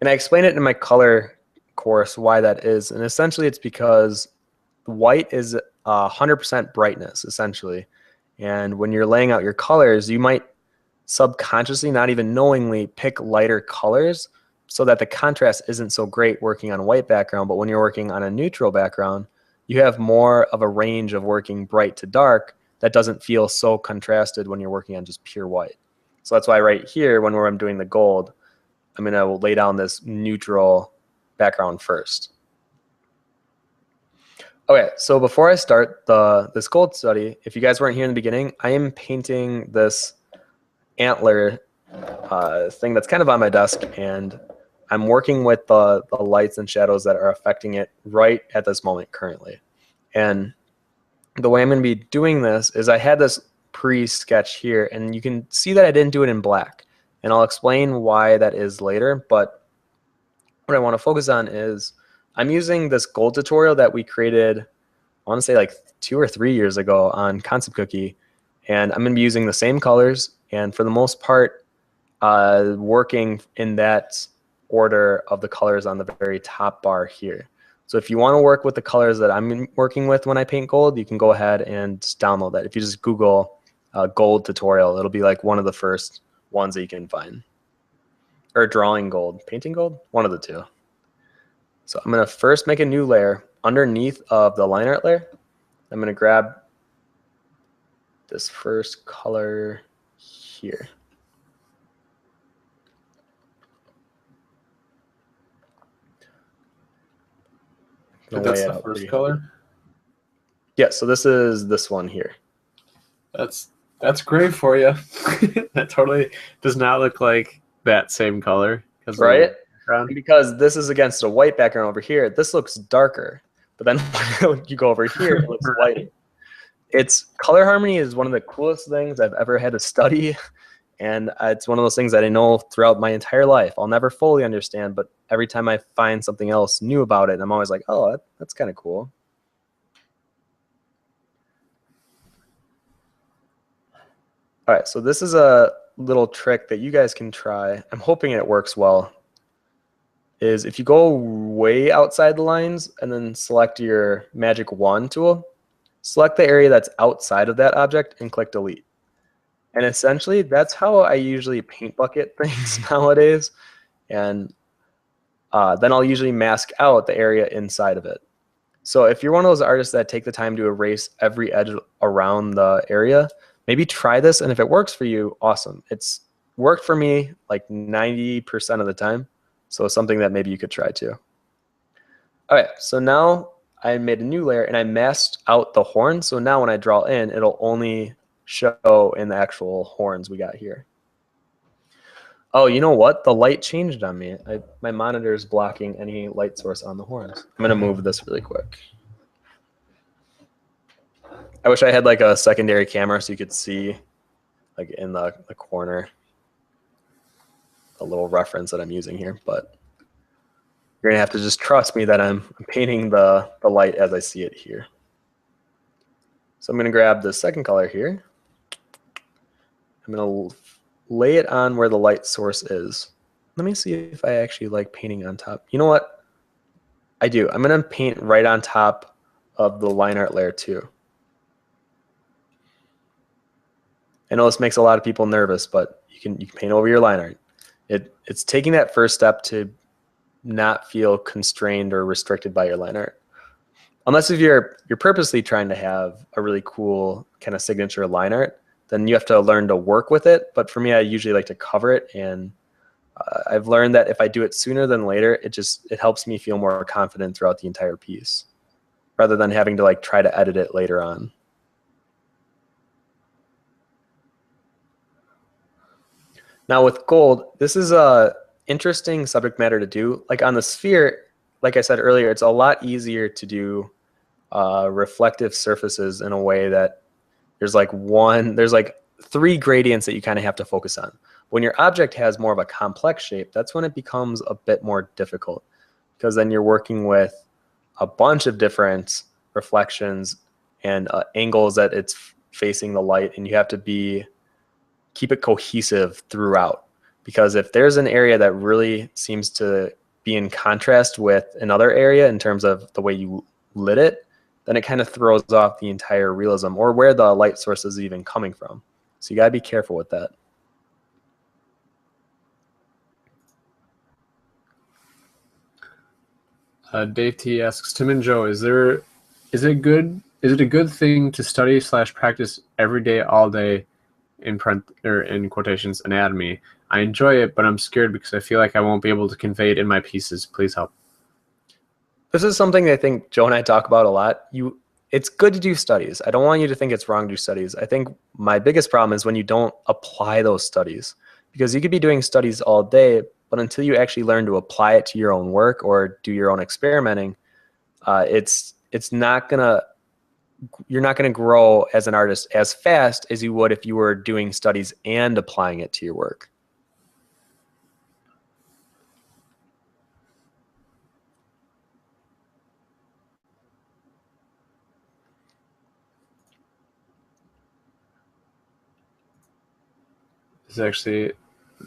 And I explain it in my color course why that is. And essentially it's because white is 100% brightness, essentially. And when you're laying out your colors, you might subconsciously, not even knowingly, pick lighter colors so that the contrast isn't so great working on a white background. But when you're working on a neutral background, you have more of a range of working bright to dark that doesn't feel so contrasted when you're working on just pure white. So that's why right here, when I'm doing the gold, I'm going to lay down this neutral background first. Okay, so before I start this gold study, if you guys weren't here in the beginning, I am painting this antler thing that's kind of on my desk, and I'm working with the lights and shadows that are affecting it right at this moment currently. And the way I'm going to be doing this is I had this pre-sketch here, and you can see that I didn't do it in black. And I'll explain why that is later, but what I want to focus on is I'm using this gold tutorial that we created, I want to say like 2 or 3 years ago on Concept Cookie, and I'm going to be using the same colors, and for the most part, working in that order of the colors on the very top bar here. So if you want to work with the colors that I'm working with when I paint gold, you can go ahead and download that. If you just Google gold tutorial, it'll be like one of the first ones that you can find. Or drawing gold, painting gold, one of the two. So I'm going to first make a new layer underneath of the line art layer. I'm going to grab this first color here. That's the first color? Yeah, so this is this one here. That's gray for you. That totally does not look like that same color. Right? And because this is against a white background over here, this looks darker. But then when you go over here, it looks lighter. It's color harmony is one of the coolest things I've ever had to study. And it's one of those things that I know throughout my entire life I'll never fully understand, but every time I find something else new about it, I'm always like, oh, that's kind of cool. All right, so this is a little trick that you guys can try. I'm hoping it works well. Is if you go way outside the lines and then select your magic wand tool, select the area that's outside of that object and click delete. And essentially, that's how I usually paint bucket things nowadays. And then I'll usually mask out the area inside of it. So if you're one of those artists that take the time to erase every edge around the area, maybe try this. And if it works for you, awesome. It's worked for me like 90% of the time. So something that maybe you could try too. All right, so now I made a new layer and I masked out the horn. So now when I draw in, it'll only show in the actual horns we got here. Oh, you know what? The light changed on me. My monitor is blocking any light source on the horns. I'm going to move this really quick. I wish I had like a secondary camera so you could see like in the corner a little reference that I'm using here, but you're gonna have to just trust me that I'm painting the light as I see it here. So I'm gonna grab the second color here. I'm gonna lay it on where the light source is. Let me see if I actually like painting on top. You know what? I do. I'm gonna paint right on top of the line art layer too. I know this makes a lot of people nervous, but you can paint over your line art. It's taking that first step to not feel constrained or restricted by your line art. Unless if you're purposely trying to have a really cool kind of signature line art, then you have to learn to work with it. But for me, I usually like to cover it, and I've learned that if I do it sooner than later, it helps me feel more confident throughout the entire piece, rather than having to like try to edit it later on. Now with gold, this is a interesting subject matter to do. Like on the sphere, like I said earlier, it's a lot easier to do reflective surfaces in a way that there's like 3 gradients that you kind of have to focus on. When your object has more of a complex shape, that's when it becomes a bit more difficult, because then you're working with a bunch of different reflections and angles that it's facing the light, and you have to keep it cohesive throughout. Because if there's an area that really seems to be in contrast with another area in terms of the way you lit it, then it kind of throws off the entire realism or where the light source is even coming from. So you got to be careful with that. Dave T asks, Tim and Joe, is it a good thing to study / practice every day, all day, in quotations, anatomy? I enjoy it, but I'm scared because I feel like I won't be able to convey it in my pieces. Please help. This is something that I think Joe and I talk about a lot. It's good to do studies. I don't want you to think it's wrong to do studies. I think my biggest problem is when you don't apply those studies, because you could be doing studies all day, but until you actually learn to apply it to your own work or do your own experimenting, you're not gonna grow as an artist as fast as you would if you were doing studies and applying it to your work.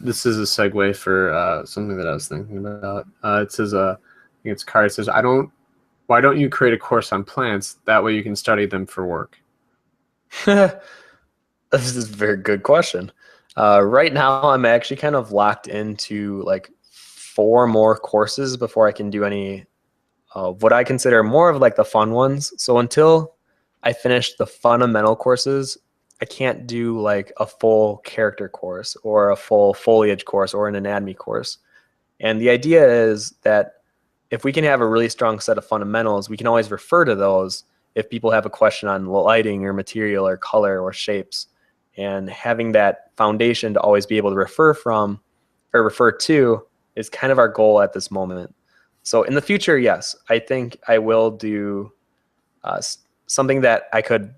This is a segue for something that I was thinking about. It says, I think it's Car. It says, why don't you create a course on plants? That way you can study them for work. This is a very good question. Right now, I'm actually kind of locked into like 4 more courses before I can do any what I consider more of like the fun ones. So until I finish the fundamental courses, I can't do like a full character course or a full foliage course or an anatomy course. And the idea is that if we can have a really strong set of fundamentals, we can always refer to those if people have a question on lighting or material or color or shapes. And having that foundation to always be able to refer to is kind of our goal at this moment. So in the future, yes, I think I will do something that I could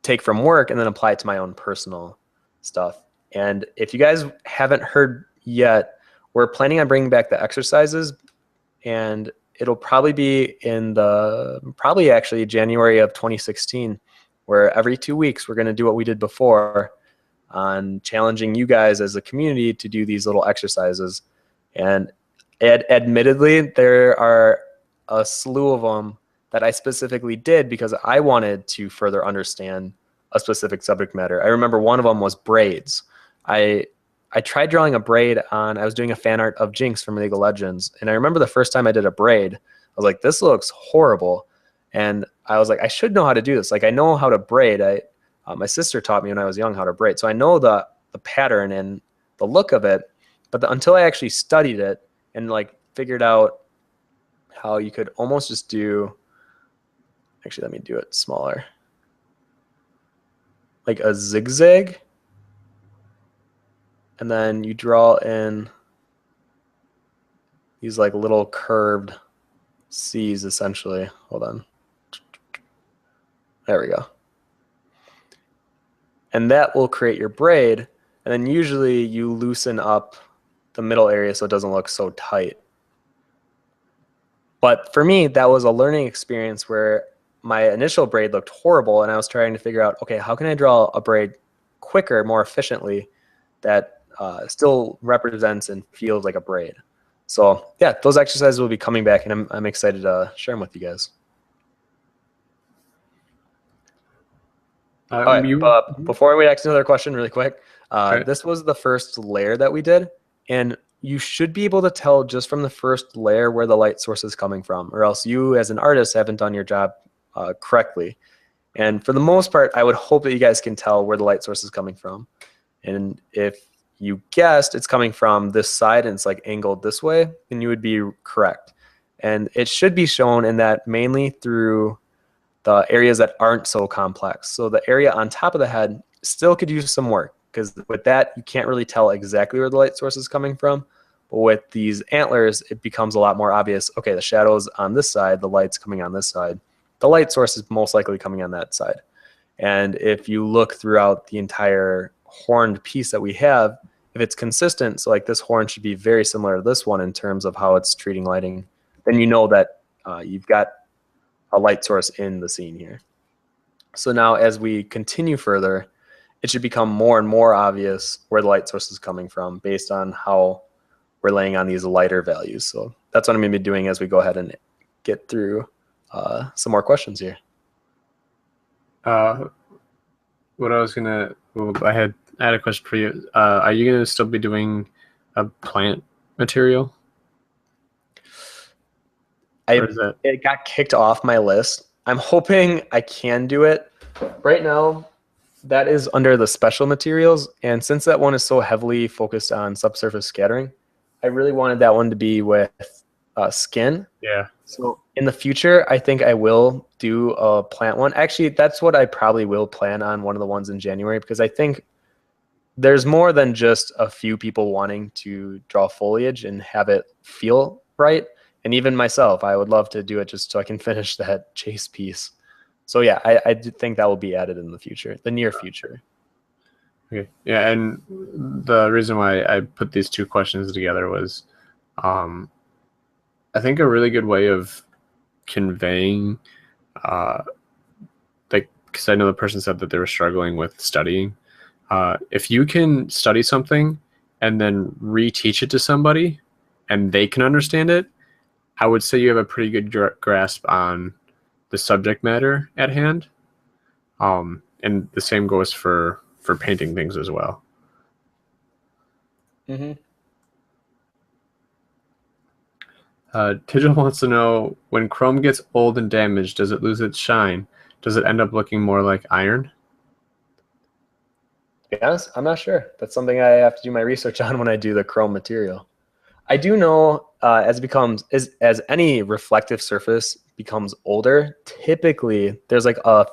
take from work and then apply it to my own personal stuff. And if you guys haven't heard yet, we're planning on bringing back the exercises, and it'll probably be probably actually January of 2016, where every 2 weeks we're going to do what we did before on challenging you guys as a community to do these little exercises. And admittedly, there are a slew of them that I specifically did because I wanted to further understand a specific subject matter. I remember one of them was braids. I tried drawing a braid I was doing a fan art of Jinx from League of Legends. And I remember the first time I did a braid, I was like, this looks horrible. And I was like, I should know how to do this. Like, I know how to braid. My sister taught me when I was young how to braid. So I know the pattern and the look of it, but until I actually studied it and like figured out how you could almost just do, actually, let me do it smaller. Like a zigzag. And then you draw in these like little curved C's essentially. Hold on. There we go. And that will create your braid. And then usually you loosen up the middle area so it doesn't look so tight. But for me, that was a learning experience where my initial braid looked horrible, and I was trying to figure out, okay, how can I draw a braid quicker, more efficiently, that still represents and feels like a braid. So yeah, those exercises will be coming back, and I'm excited to share them with you guys. All right, but before we ask another question really quick, this was the first layer that we did, and you should be able to tell just from the first layer where the light source is coming from, or else you as an artist haven't done your job correctly. And for the most part, I would hope that you guys can tell where the light source is coming from. And if you guessed it's coming from this side and it's like angled this way, then you would be correct. And it should be shown in that mainly through the areas that aren't so complex. So the area on top of the head still could use some work, because with that, you can't really tell exactly where the light source is coming from. But with these antlers, it becomes a lot more obvious. Okay, the shadow's on this side, the light's coming on this side. The light source is most likely coming on that side. And if you look throughout the entire horned piece that we have, if it's consistent, so like this horn should be very similar to this one in terms of how it's treating lighting, then you know that you've got a light source in the scene here. So now as we continue further, it should become more and more obvious where the light source is coming from based on how we're laying on these lighter values. So that's what I'm going to be doing as we go ahead and get through some more questions here. Uh, what I was gonna, well, I had a question for you. Are you gonna still be doing a plant material, or is that? It got kicked off my list. I'm hoping I can do it. Right now, that is under the special materials, and since that one is so heavily focused on subsurface scattering, I really wanted that one to be with skin. Yeah. So in the future, I think I will do a plant one. Actually, that's what I probably will plan on, one of the ones in January, because I think there's more than just a few people wanting to draw foliage and have it feel right. And even myself, I would love to do it just so I can finish that chase piece. So yeah, I do think that will be added in the future, the near future. Okay. Yeah, and the reason why I put these two questions together was, um, I think a really good way of conveying, uh, like, because I know the person said that they were struggling with studying. If you can study something and then reteach it to somebody, and they can understand it, I would say you have a pretty good grasp on the subject matter at hand. And the same goes for painting things as well. Mm-hmm. Tigil wants to know, when chrome gets old and damaged, does it lose its shine? Does it end up looking more like iron? To be honest, I'm not sure. That's something I have to do my research on when I do the chrome material. I do know as it becomes as any reflective surface becomes older, typically there's like a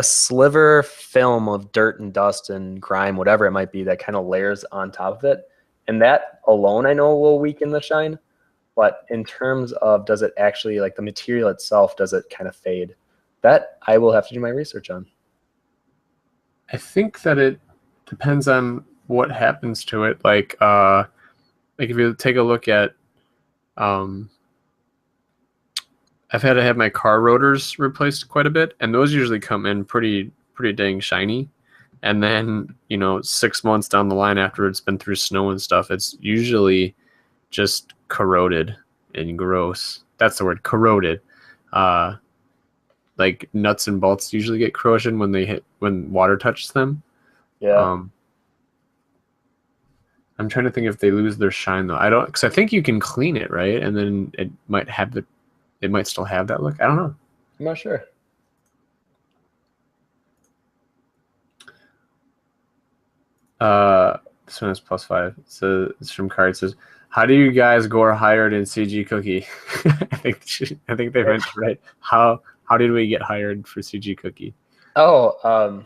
sliver film of dirt and dust and grime, whatever it might be, that kind of layers on top of it. And that alone I know will weaken the shine. But in terms of does it actually, like the material itself, does it kind of fade? That I will have to do my research on. I think that it depends on what happens to it. Like if you take a look at, um, I've had to have my car rotors replaced quite a bit, and those usually come in pretty dang shiny. And then 6 months down the line, after it's been through snow and stuff, it's usually just corroded and gross. That's the word, corroded. Uh, like nuts and bolts usually get corrosion when water touches them. Yeah. Um, I'm trying to think if they lose their shine though. I don't, because I think you can clean it, right? And then it might still have that look. I don't know. I'm not sure. This one is +5. So it's from Card. It says, "How do you guys go hired in CG Cookie?" I think they meant right. How did we get hired for CG Cookie? Oh,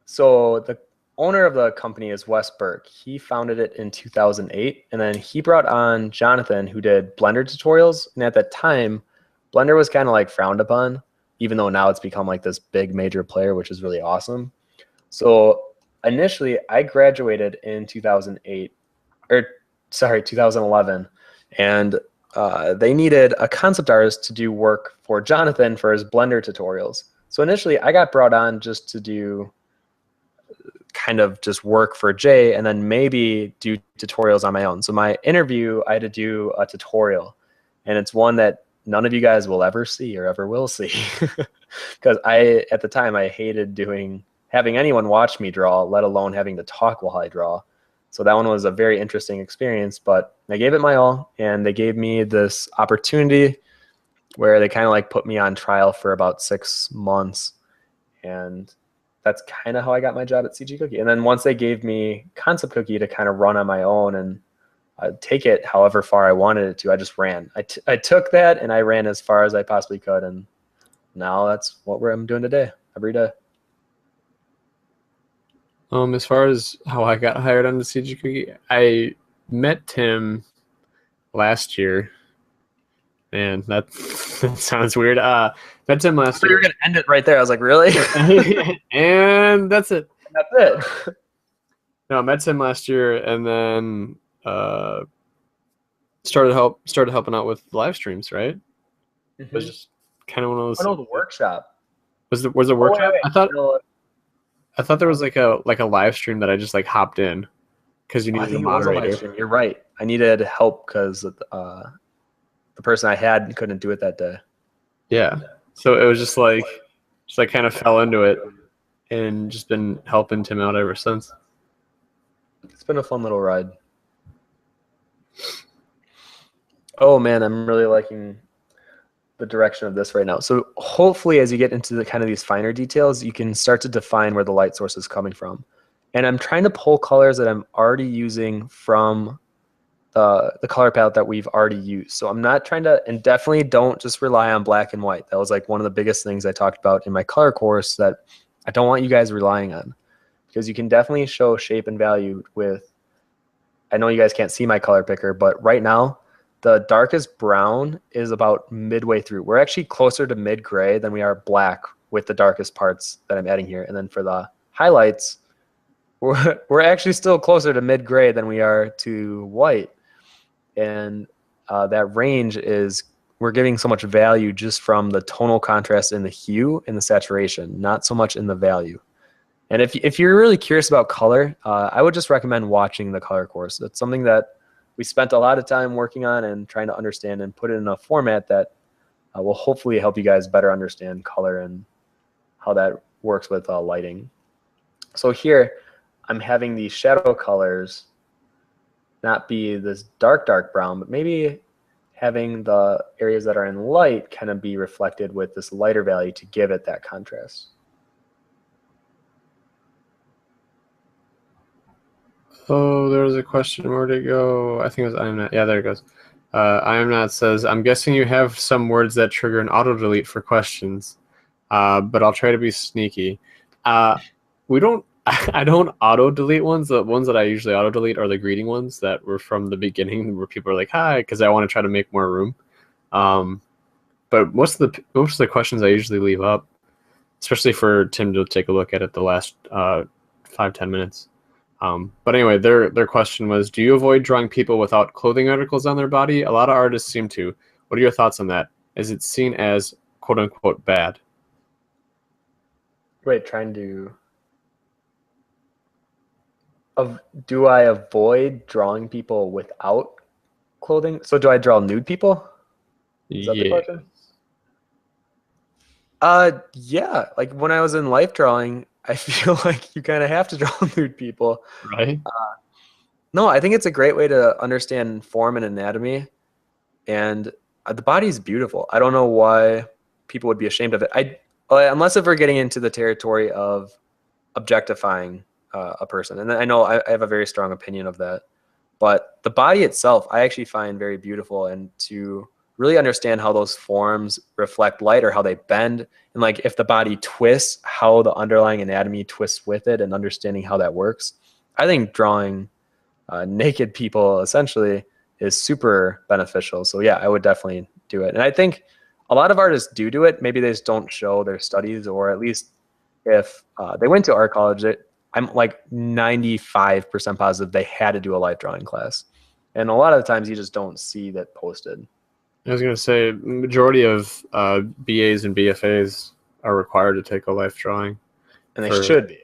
so the owner of the company is Wes Burke. He founded it in 2008, and then he brought on Jonathan, who did Blender tutorials. And at that time, Blender was kind of like frowned upon, even though now it's become like this big major player, which is really awesome. So initially, I graduated in 2008, or sorry, 2011, and they needed a concept artist to do work for Jonathan for his Blender tutorials. So initially, I got brought on just to do kind of just work for Jay and then maybe do tutorials on my own. So my interview, I had to do a tutorial, and it's one that none of you guys will ever see or ever will see because at the time, I hated having anyone watch me draw, let alone having to talk while I draw. So that one was a very interesting experience, but I gave it my all, and they gave me this opportunity where they kind of like put me on trial for about 6 months. And that's kind of how I got my job at CG Cookie. And then once they gave me Concept Cookie to kind of run on my own and take it however far I wanted it to, I just ran. I took that and I ran as far as I possibly could. And now that's what I'm doing today, every day. As far as how I got hired on the CG Cookie, I met Tim last year. Man, that that sounds weird. Met Tim last So year. you're gonna end it right there. I was like, really? And that's it. That's it. No, I met Tim last year, and then started helping out with live streams. Right? It was just kind of one of those. Oh no, the workshop. Was a workshop? I thought there was like a live stream that I just like hopped in because you I needed a think it was a live moderator. stream. You're right. I needed help because the person I had couldn't do it that day. Yeah. So it was just like So I kind of fell into it and just been helping Tim out ever since. It's been a fun little ride. Oh man, I'm really liking the direction of this right now. So hopefully as you get into the kind of these finer details, you can start to define where the light source is coming from. And I'm trying to pull colors that I'm already using from the color palette that we've already used. So I'm not trying to, and definitely don't just rely on black and white. That was like one of the biggest things I talked about in my color course that I don't want you guys relying on, because you can definitely show shape and value with, I know you guys can't see my color picker, but right now the darkest brown is about midway through. We're actually closer to mid gray than we are black with the darkest parts that I'm adding here. And then for the highlights, we're actually still closer to mid gray than we are to white. And that range is, we're giving so much value just from the tonal contrast in the hue and the saturation, not so much in the value. And if you're really curious about color, I would just recommend watching the color course. It's something that we spent a lot of time working on and trying to understand and put it in a format that will hopefully help you guys better understand color and how that works with lighting. So here I'm having the shadow colors not be this dark brown, but maybe having the areas that are in light kind of be reflected with this lighter value to give it that contrast. Oh, there was a question. Where'd it go? I think it was I am not. Yeah, there it goes. I am not says, I'm guessing you have some words that trigger an auto delete for questions, but I'll try to be sneaky. We don't. I don't auto delete ones. The ones that I usually auto delete are the greeting ones that were from the beginning, where people are like, "Hi," because I want to try to make more room. But most of the questions I usually leave up, especially for Tim to take a look at it the last 5-10 minutes. But anyway, their question was, do you avoid drawing people without clothing articles on their body? A lot of artists seem to. What are your thoughts on that? Is it seen as quote unquote bad? Wait, trying to, do I avoid drawing people without clothing? So do I draw nude people? Is that the Yeah. question? Yeah, like when I was in life drawing, I feel like you kind of have to draw nude people. Right? No, I think it's a great way to understand form and anatomy, and the body is beautiful. I don't know why people would be ashamed of it. Unless if we're getting into the territory of objectifying a person, and I know I have a very strong opinion of that. But the body itself, I actually find very beautiful, and to really understand how those forms reflect light or how they bend, and like if the body twists, how the underlying anatomy twists with it, and understanding how that works. I think drawing naked people essentially is super beneficial. So yeah, I would definitely do it. And I think a lot of artists do it. Maybe they just don't show their studies, or at least if they went to art college, I'm like 95% positive they had to do a light drawing class. And a lot of the times you just don't see that posted. I was going to say, majority of BAs and BFAs are required to take a life drawing. And they should be.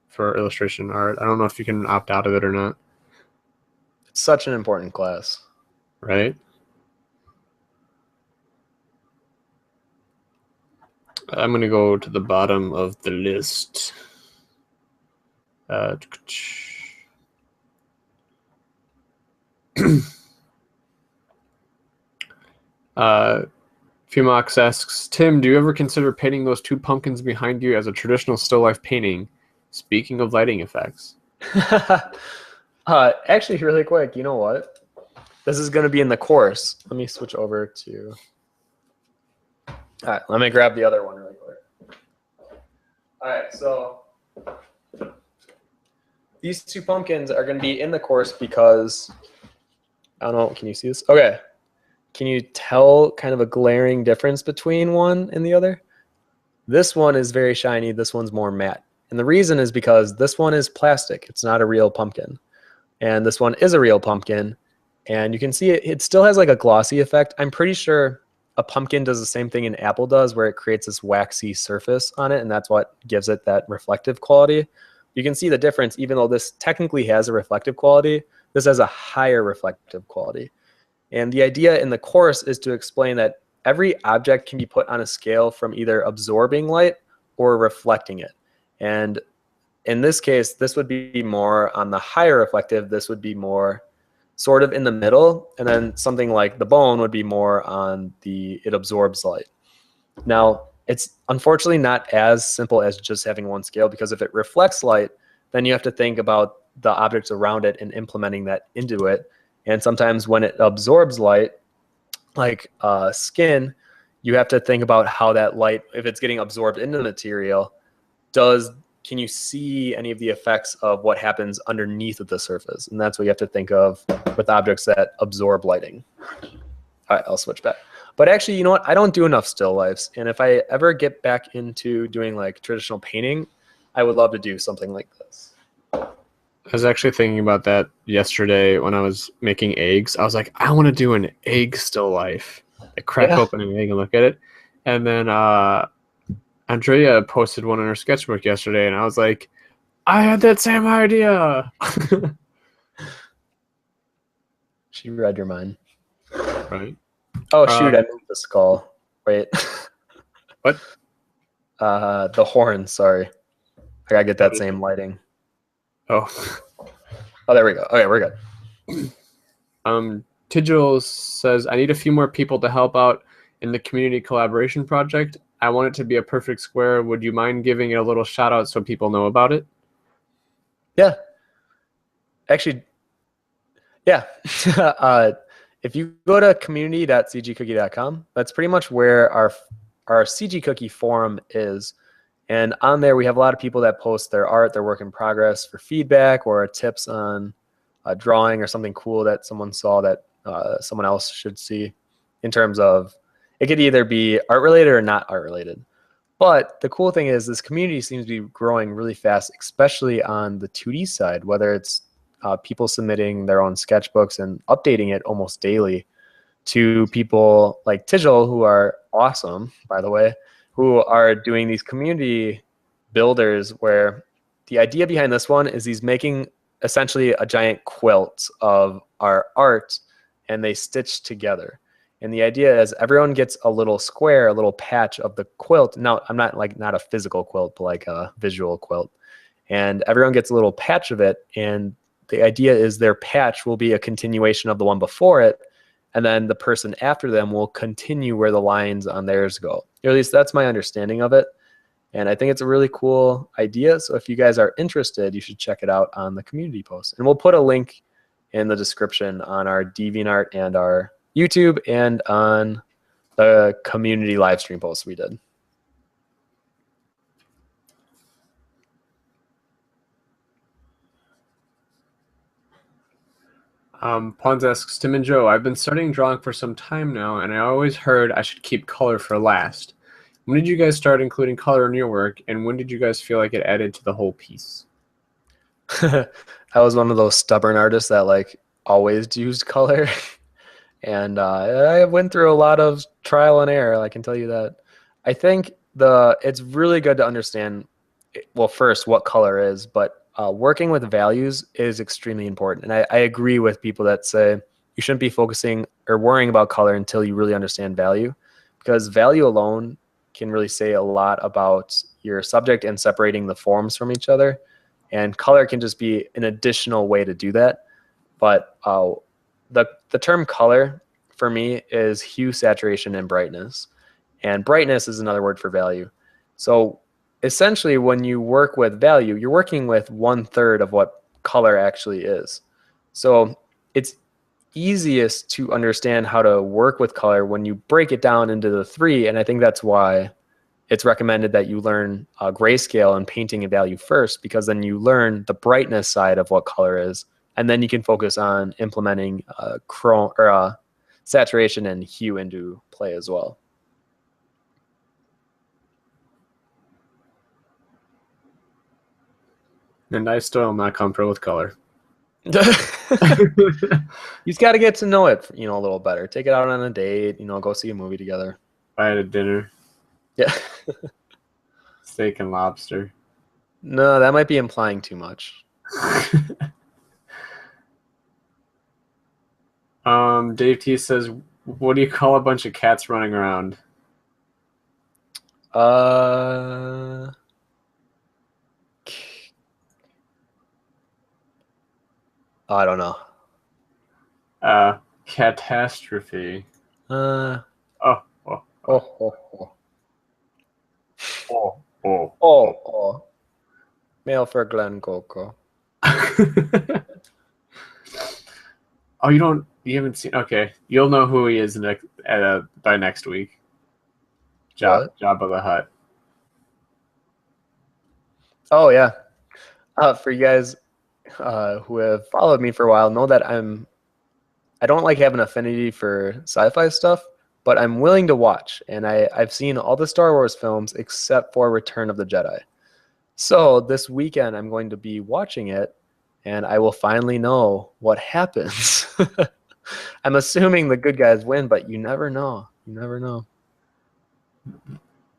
For illustration art. I don't know if you can opt out of it or not. It's such an important class. Right? I'm going to go to the bottom of the list. Fumox asks, Tim, do you ever consider painting those two pumpkins behind you as a traditional still life painting? Speaking of lighting effects. Actually, really quick, you know what? This is going to be in the course. Let me switch over to... All right, let me grab the other one really quick. All right, so these two pumpkins are going to be in the course because, I don't know, can you see this? Okay. Can you tell kind of a glaring difference between one and the other? This one is very shiny. This one's more matte. And the reason is because this one is plastic. It's not a real pumpkin. And this one is a real pumpkin. And you can see it still has like a glossy effect. I'm pretty sure a pumpkin does the same thing an apple does, where it creates this waxy surface on it, and that's what gives it that reflective quality. You can see the difference. Even though this technically has a reflective quality, this has a higher reflective quality. And the idea in the course is to explain that every object can be put on a scale from either absorbing light or reflecting it. And in this case, this would be more on the higher reflective. This would be more sort of in the middle. And then something like the bone would be more on the, it absorbs light. Now, it's unfortunately not as simple as just having one scale, because if it reflects light, then you have to think about the objects around it and implementing that into it. And sometimes when it absorbs light, like skin, you have to think about how that light, if it's getting absorbed into the material, can you see any of the effects of what happens underneath of the surface? And that's what you have to think of with objects that absorb lighting. All right, I'll switch back. But actually, you know what? I don't do enough still lifes. And if I ever get back into doing like traditional painting, I would love to do something like this. I was actually thinking about that yesterday when I was making eggs. I was like, I want to do an egg still life. I crack open an egg and look at it. And then Andrea posted one in her sketchbook yesterday, and I was like, I had that same idea. She read your mind. Right. Oh, shoot, I moved the skull. Wait. What? The horn, sorry. I gotta get that same lighting. Oh. Oh, there we go. Okay, we're good. Tigil says, I need a few more people to help out in the community collaboration project. I want it to be a perfect square. Would you mind giving it a little shout out so people know about it? Yeah. Actually, yeah. If you go to community.cgcookie.com, that's pretty much where our CG Cookie forum is. And on there, we have a lot of people that post their art, their work in progress for feedback or tips on a drawing or something cool that someone saw that someone else should see, in terms of, it could either be art related or not art related. But the cool thing is this community seems to be growing really fast, especially on the 2D side, whether it's people submitting their own sketchbooks and updating it almost daily, to people like Tigil, who are awesome, by the way, who are doing these community builders, where the idea behind this one is he's making essentially a giant quilt of our art, and they stitch together. And the idea is everyone gets a little square, a little patch of the quilt. Now, I'm not like, not a physical quilt, but like a visual quilt. And everyone gets a little patch of it. And the idea is their patch will be a continuation of the one before it. And then the person after them will continue where the lines on theirs go. Or at least that's my understanding of it. And I think it's a really cool idea. So if you guys are interested, you should check it out on the community post. And we'll put a link in the description on our DeviantArt and our YouTube and on the community live stream post we did. Pons asks, Tim and Joe, I've been studying drawing for some time now, and I always heard I should keep color for last. When did you guys start including color in your work, and when did you guys feel like it added to the whole piece? I was one of those stubborn artists that like always used color. And I went through a lot of trial and error, I can tell you that. I think it's really good to understand, well, first, what color is, but working with values is extremely important. And I agree with people that say you shouldn't be focusing or worrying about color until you really understand value, because value alone can really say a lot about your subject and separating the forms from each other. And color can just be an additional way to do that. But the term color for me is hue, saturation, and brightness. And brightness is another word for value. So essentially, when you work with value, you're working with 1/3 of what color actually is. So it's easiest to understand how to work with color when you break it down into the 3. And I think that's why it's recommended that you learn grayscale and painting and value first, because then you learn the brightness side of what color is. And then you can focus on implementing chrome or saturation and hue into play as well. And I still am not comfortable with color. You just got to get to know it, a little better. Take it out on a date, go see a movie together. I had a dinner. Yeah. Steak and lobster. No, that might be implying too much. Dave T says, what do you call a bunch of cats running around? I don't know. Catastrophe. Oh, Oh, oh, oh, oh, oh, oh. oh. Mail for Glen Coco. Oh, you haven't seen. Okay, you'll know who he is by next week. What? Jabba the Hutt. Oh yeah. For you guys who have followed me for a while, know that I don't like having affinity for sci-fi stuff, but I'm willing to watch, and I've seen all the Star Wars films except for Return of the Jedi. So this weekend I'm going to be watching it, and I will finally know what happens. I'm assuming the good guys win, but you never know. You never know.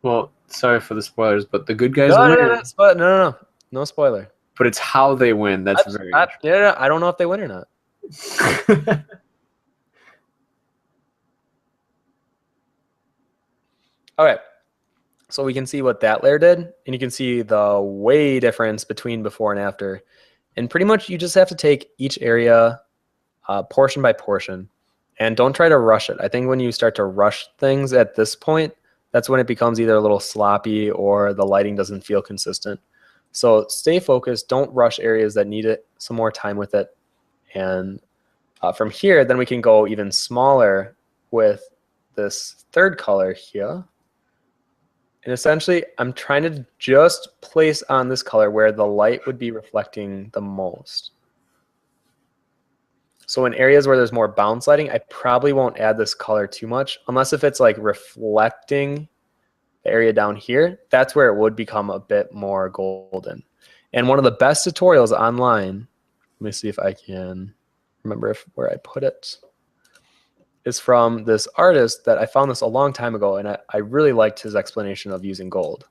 Well, sorry for the spoilers, but the good guys No, win. no spoiler. But it's how they win. That's very interesting. I don't know if they win or not. Okay, so we can see what that layer did, and you can see the way difference between before and after. And pretty much you just have to take each area portion by portion, and don't try to rush it. I think when you start to rush things at this point, that's when it becomes either a little sloppy or the lighting doesn't feel consistent. So stay focused. Don't rush areas that need some more time with it. And from here, then we can go even smaller with this third color here. And essentially, I'm trying to just place on this color where the light would be reflecting the most. So in areas where there's more bounce lighting, I probably won't add this color too much, unless if it's like reflecting the area down here. That's where it would become a bit more golden. And one of the best tutorials online, let me see if I can remember where I put it, is from this artist that I found this a long time ago, and I really liked his explanation of using gold.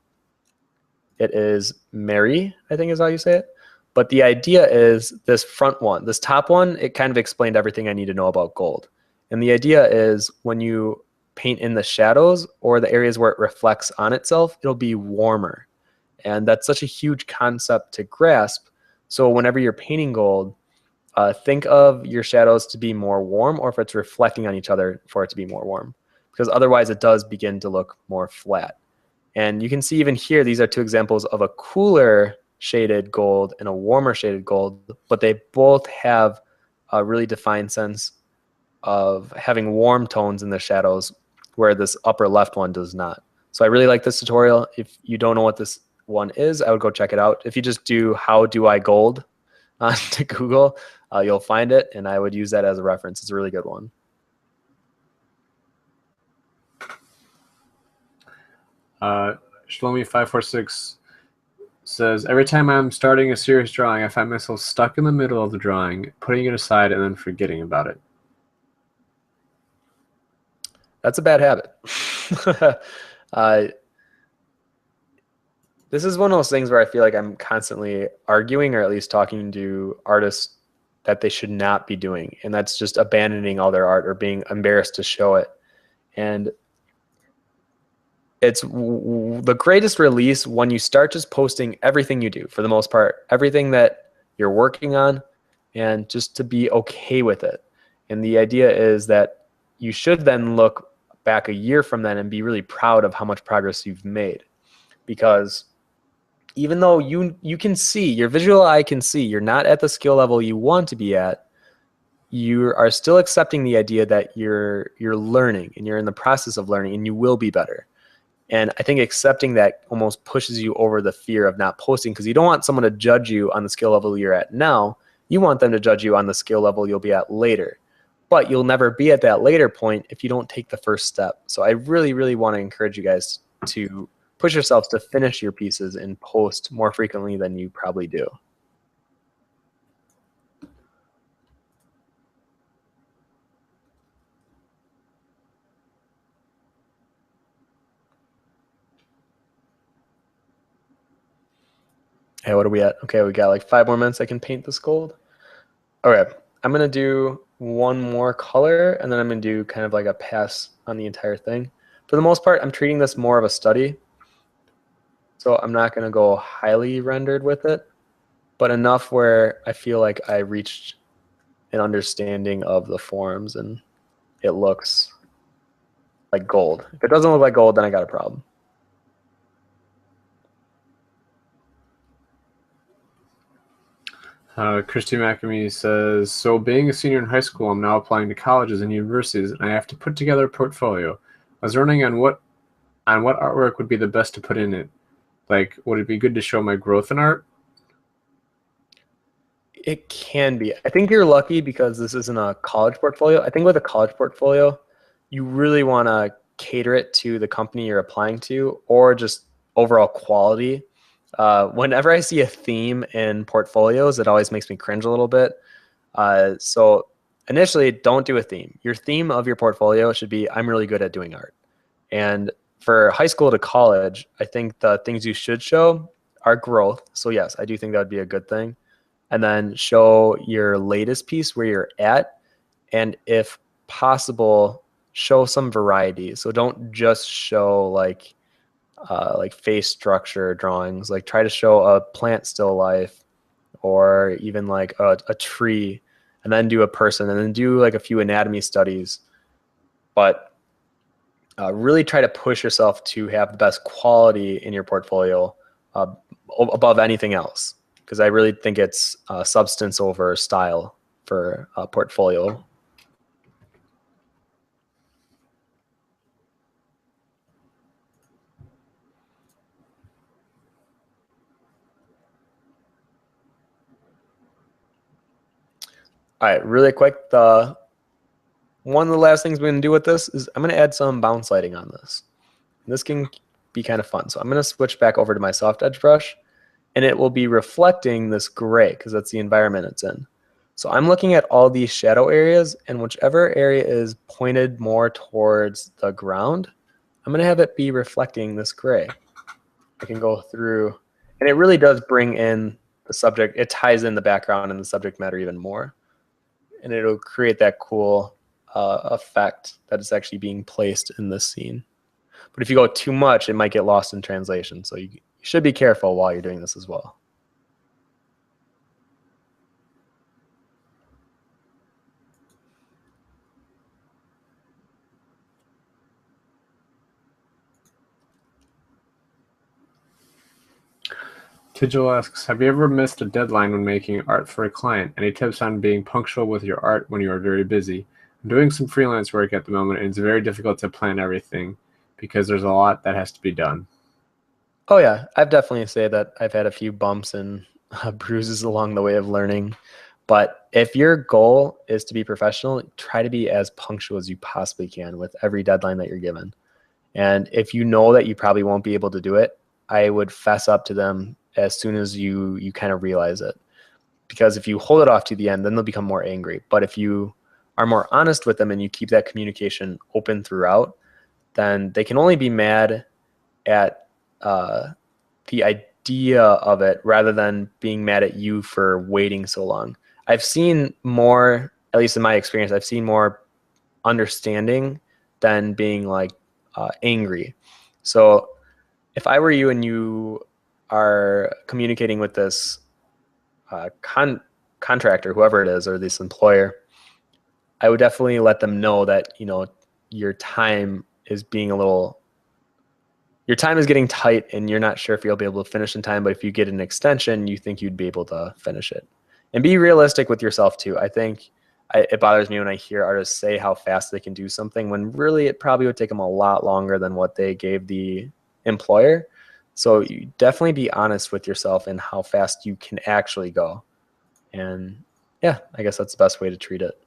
It is Mary, I think is how you say it. But the idea is this front one, this top one, it kind of explained everything I need to know about gold. And the idea is when you paint in the shadows or the areas where it reflects on itself, it'll be warmer. And that's such a huge concept to grasp. So whenever you're painting gold, think of your shadows to be more warm, or if it's reflecting on each other, for it to be more warm. Because otherwise it does begin to look more flat. And you can see even here, these are two examples of a cooler shaded gold and a warmer shaded gold, but they both have a really defined sense of having warm tones in the shadows, where this upper left one does not. So I really like this tutorial. If you don't know what this one is, I would go check it out. If you just do "how do I gold" onto Google, you'll find it, and I would use that as a reference. It's a really good one. Shlomi546 says, every time I'm starting a serious drawing, I find myself stuck in the middle of the drawing, putting it aside and then forgetting about it. That's a bad habit. This is one of those things where I feel like I'm constantly arguing, or at least talking to artists, that they should not be doing. And that's just abandoning all their art or being embarrassed to show it. And it's the greatest release when you start just posting everything you do, for the most part, everything that you're working on, and just to be okay with it. And the idea is that you should then look back a year from then and be really proud of how much progress you've made. Because even though you can see, your visual eye can see, you're not at the skill level you want to be at, you are still accepting the idea that you're learning, and you're in the process of learning, and you will be better. And I think accepting that almost pushes you over the fear of not posting, because you don't want someone to judge you on the skill level you're at now. You want them to judge you on the skill level you'll be at later. But you'll never be at that later point if you don't take the first step. So I really, really want to encourage you guys to push yourselves to finish your pieces and post more frequently than you probably do. Hey, what are we at? Okay, we got like 5 more minutes. I can paint this gold. Okay, I'm gonna do one more color, and then I'm gonna do kind of like a pass on the entire thing. For the most part, I'm treating this more of a study. So I'm not going to go highly rendered with it, but enough where I feel like I reached an understanding of the forms and it looks like gold. If it doesn't look like gold, then I got a problem. Christy McAmee says, so being a senior in high school, I'm now applying to colleges and universities, and I have to put together a portfolio. I was running on what artwork would be the best to put in it. Like, would it be good to show my growth in art? It can be. I think you're lucky because this isn't a college portfolio. I think with a college portfolio, you really want to cater it to the company you're applying to or just overall quality. Whenever I see a theme in portfolios, it always makes me cringe a little bit. So initially, don't do a theme. Your theme of your portfolio should be, I'm really good at doing art. And for high school to college, I think the things you should show are growth. So yes, I do think that would be a good thing. And then show your latest piece where you're at. And if possible, show some variety. So don't just show like face structure drawings. Like try to show a plant still life or even like a tree, and then do a person, and then do like a few anatomy studies. But really try to push yourself to have the best quality in your portfolio above anything else, because I really think it's substance over style for a portfolio. All right, really quick, one of the last things we're going to do with this is I'm going to add some bounce lighting on this. And this can be kind of fun. So I'm going to switch back over to my soft edge brush, and it will be reflecting this gray because that's the environment it's in. So I'm looking at all these shadow areas, and whichever area is pointed more towards the ground, I'm going to have it be reflecting this gray. I can go through, and it really does bring in the subject. It ties in the background and the subject matter even more. And it'll create that cool effect that is actually being placed in this scene. But if you go too much, it might get lost in translation. So you should be careful while you're doing this as well. Tijol asks, have you ever missed a deadline when making art for a client? Any tips on being punctual with your art when you are very busy? I'm doing some freelance work at the moment, and it's very difficult to plan everything because there's a lot that has to be done. Oh yeah, I've definitely say that I've had a few bumps and bruises along the way of learning. But if your goal is to be professional, try to be as punctual as you possibly can with every deadline that you're given. And if you know that you probably won't be able to do it, I would fess up to them as soon as you kind of realize it. Because if you hold it off to the end, then they'll become more angry. But if you are more honest with them and you keep that communication open throughout, then they can only be mad at the idea of it rather than being mad at you for waiting so long. I've seen more, at least in my experience, I've seen more understanding than being like angry. So if I were you and you are communicating with this contractor, whoever it is, or this employer, I would definitely let them know that, you know, your time is being a little, your time is getting tight and you're not sure if you'll be able to finish in time, but if you get an extension, you think you'd be able to finish it. And be realistic with yourself too. I think it bothers me when I hear artists say how fast they can do something when really it probably would take them a lot longer than what they gave the employer. So you definitely be honest with yourself and how fast you can actually go. And yeah, I guess that's the best way to treat it.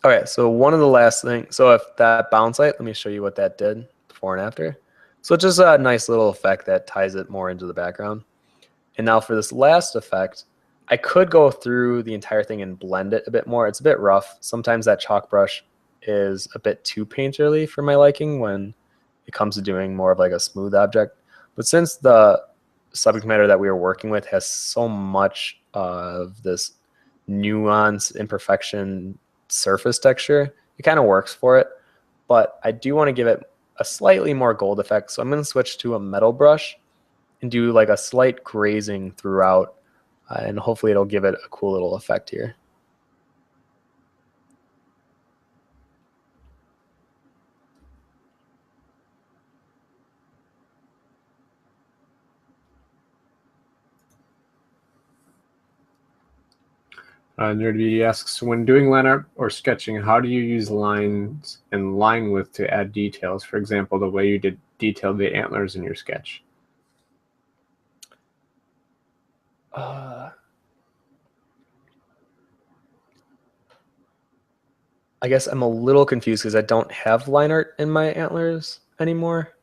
Okay, so one of the last things, so if that bounce light, let me show you what that did before and after. So it's just a nice little effect that ties it more into the background. And now for this last effect, I could go through the entire thing and blend it a bit more. It's a bit rough. Sometimes that chalk brush is a bit too painterly for my liking when it comes to doing more of like a smooth object. But since the subject matter that we are working with has so much of this nuance, imperfection surface texture. It kind of works for it, but I do want to give it a slightly more gold effect. So I'm going to switch to a metal brush and do like a slight grazing throughout, and hopefully it'll give it a cool little effect here. Nerd Beauty asks, when doing line art or sketching, how do you use lines and line width to add details? For example, the way you detailed the antlers in your sketch. I guess I'm a little confused because I don't have line art in my antlers anymore.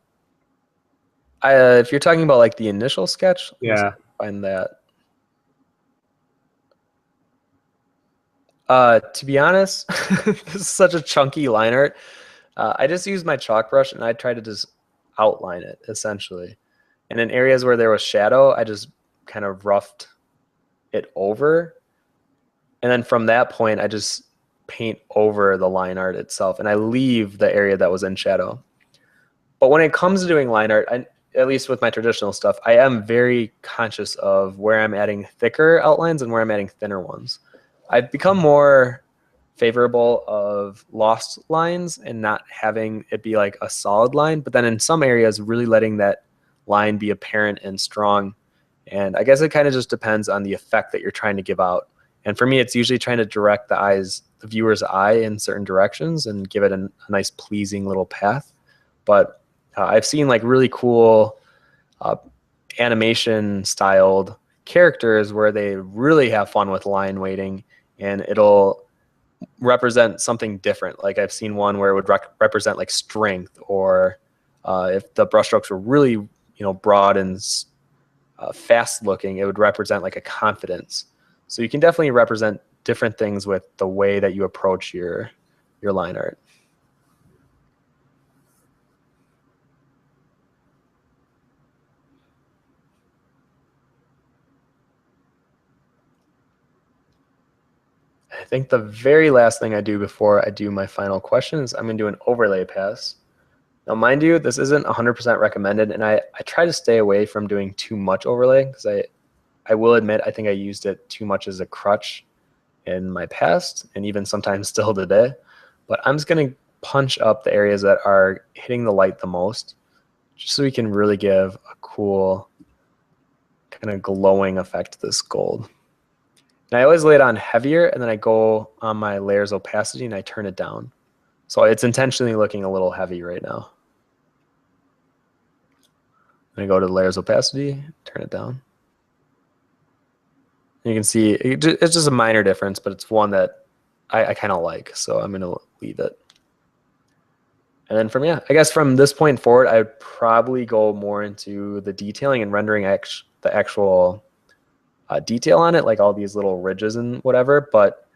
If you're talking about like the initial sketch, Yeah. find that. To be honest, this is such a chunky line art. I just used my chalk brush and I tried to just outline it essentially. And in areas where there was shadow, I just kind of roughed it over. And then from that point, I just paint over the line art itself and I leave the area that was in shadow. But when it comes to doing line art, at least with my traditional stuff, I am very conscious of where I'm adding thicker outlines and where I'm adding thinner ones. I've become more favorable of lost lines and not having it be like a solid line, but then in some areas really letting that line be apparent and strong. And I guess it kind of just depends on the effect that you're trying to give out. And for me, it's usually trying to direct the viewer's eye in certain directions and give it a nice pleasing little path. But I've seen like really cool animation styled characters where they really have fun with line weighting and it'll represent something different. Like I've seen one where it would represent like strength, or if the brushstrokes were really, broad and fast looking, it would represent like a confidence. So you can definitely represent different things with the way that you approach your line art. I think the very last thing I do before I do my final question is I'm going to do an overlay pass. Now, mind you, this isn't 100% recommended, and I try to stay away from doing too much overlay because I will admit I think I used it too much as a crutch in my past and even sometimes still today. But I'm just going to punch up the areas that are hitting the light the most just so we can really give a cool kind of glowing effect to this gold. And I always lay it on heavier, and then I go on my layers opacity and I turn it down. So it's intentionally looking a little heavy right now. And I go to layers opacity, turn it down. And you can see it's just a minor difference, but it's one that I kind of like. So I'm going to leave it. And then I guess from this point forward, I would probably go more into the detailing and rendering the actual detail on it, like all these little ridges and whatever. But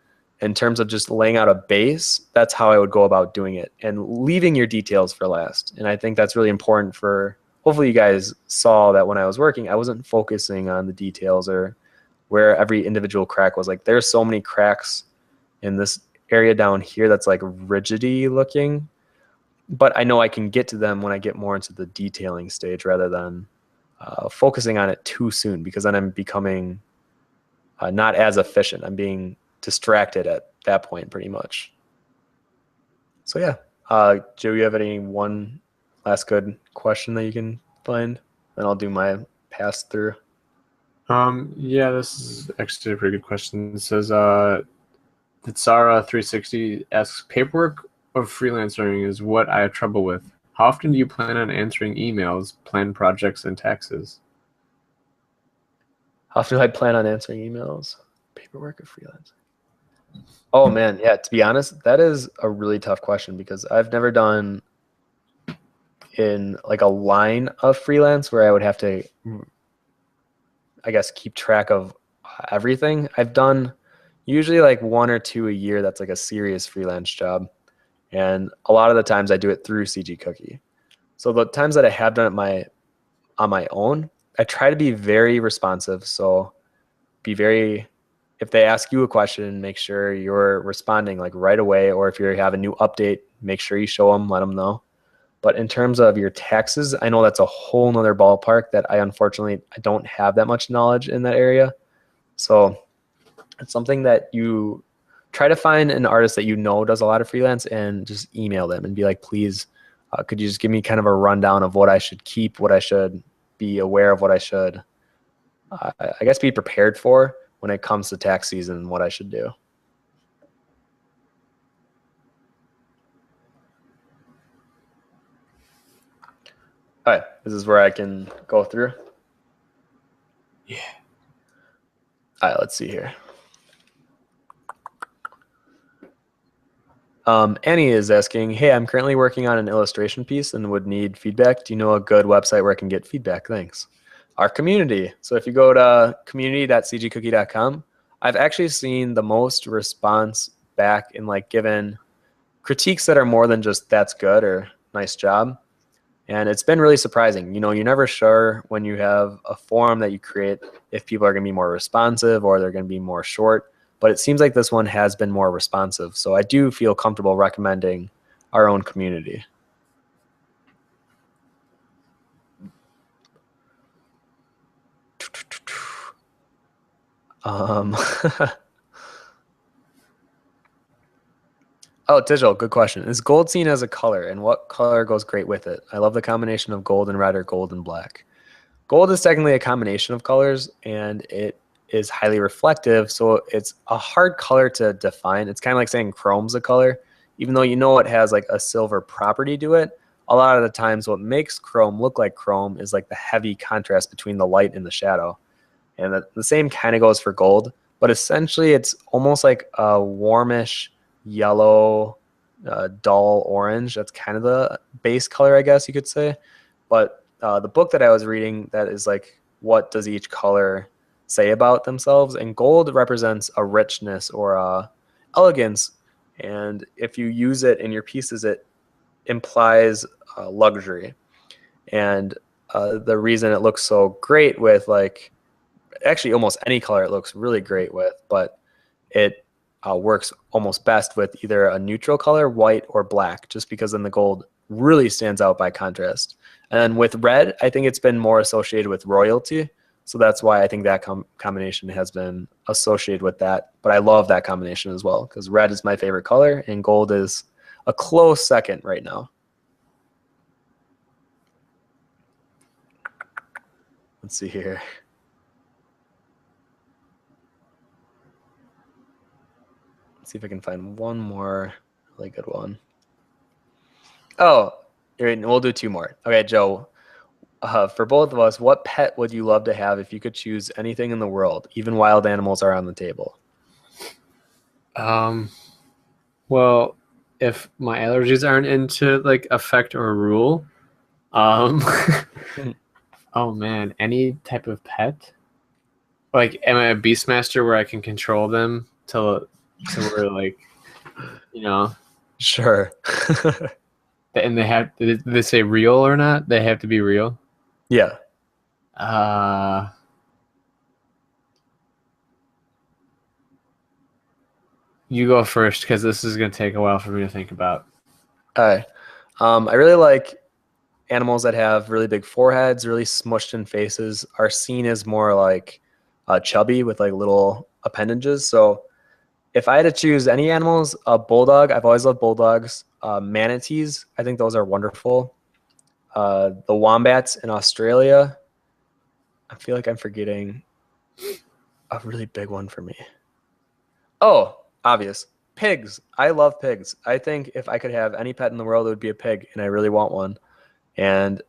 in terms of just laying out a base, that's how I would go about doing it and leaving your details for last. And I think that's really important for, hopefully you guys saw that when I was working, I wasn't focusing on the details or where every individual crack was. Like there's so many cracks in this area down here that's like rigidy looking, but I know I can get to them when I get more into the detailing stage rather than focusing on it too soon, because then I'm becoming not as efficient. I'm being distracted at that point pretty much. So yeah, Joe, you have one last good question that you can find? Then I'll do my pass through. Yeah, this is actually a pretty good question. It says, Tsara360 asks, paperwork of freelancing is what I have trouble with. How often do you plan on answering emails, plan projects, and taxes? How often do I plan on answering emails? Paperwork of freelancing. Oh man, yeah, to be honest, that is a really tough question because I've never done in like a line of freelance where I would have to, I guess, keep track of everything. I've done usually like 1 or 2 a year. That's like a serious freelance job. And a lot of the times I do it through CG Cookie. So the times that I have done it on my own, I try to be very responsive. So be very if they ask you a question, make sure you're responding like right away, or if you have a new update, make sure you show them, let them know. But in terms of your taxes, I know that's a whole nother ballpark that I don't have that much knowledge in that area. So it's something that you try to find an artist that you know does a lot of freelance and just email them and be like, please, could you just give me kind of a rundown of what I should keep, what I should be aware of, what I should, I guess, be prepared for when it comes to tax season and what I should do. All right, this is where I can go through. Yeah. All right, let's see here. Annie is asking, hey, I'm currently working on an illustration piece and would need feedback. Do you know a good website where I can get feedback? Thanks. Our community. So if you go to community.cgcookie.com, I've actually seen the most response back in like given critiques that are more than just that's good or nice job. And it's been really surprising. You know, you're never sure when you have a forum that you create if people are going to be more responsive or they're going to be more short. But it seems like this one has been more responsive. So I do feel comfortable recommending our own community. Oh, digital, good question. Is gold seen as a color, and what color goes great with it? I love the combination of gold and red or gold and black. Gold is technically a combination of colors, and it is highly reflective, so it's a hard color to define. It's kind of like saying chrome's a color. Even though you know it has like a silver property to it, a lot of the times what makes chrome look like chrome is like the heavy contrast between the light and the shadow. And the same kind of goes for gold, but essentially it's almost like a warmish yellow, dull orange. That's kind of the base color, I guess you could say. But the book that I was reading, that is like, what does each color say about themselves? And gold represents a richness or a elegance. And if you use it in your pieces, it implies luxury. And the reason it looks so great with like, actually almost any color it looks really great with, but it works almost best with either a neutral color, white or black, just because then the gold really stands out by contrast. And with red, I think it's been more associated with royalty. So that's why I think that combination has been associated with that. But I love that combination as well, because red is my favorite color and gold is a close second right now. Let's see here. Let's see if I can find one more really good one. Oh, we'll do two more. Okay, Joe, for both of us, what pet would you love to have if you could choose anything in the world, even wild animals are on the table? Well, if my allergies aren't into like effect or rule, oh man, any type of pet. Like, am I a beastmaster where I can control them to where like, you know, Sure. and did they say real or not? They have to be real. Yeah. You go first because this is gonna take a while for me to think about. All right. I really like animals that have really big foreheads, really smushed in faces, are seen as more like chubby with like little appendages. So if I had to choose any animals, a bulldog, I've always loved bulldogs. Manatees, I think those are wonderful. The wombats in Australia, I feel like I'm forgetting a really big one for me. Oh, obvious. Pigs. I love pigs. I think if I could have any pet in the world, it would be a pig, and I really want one. And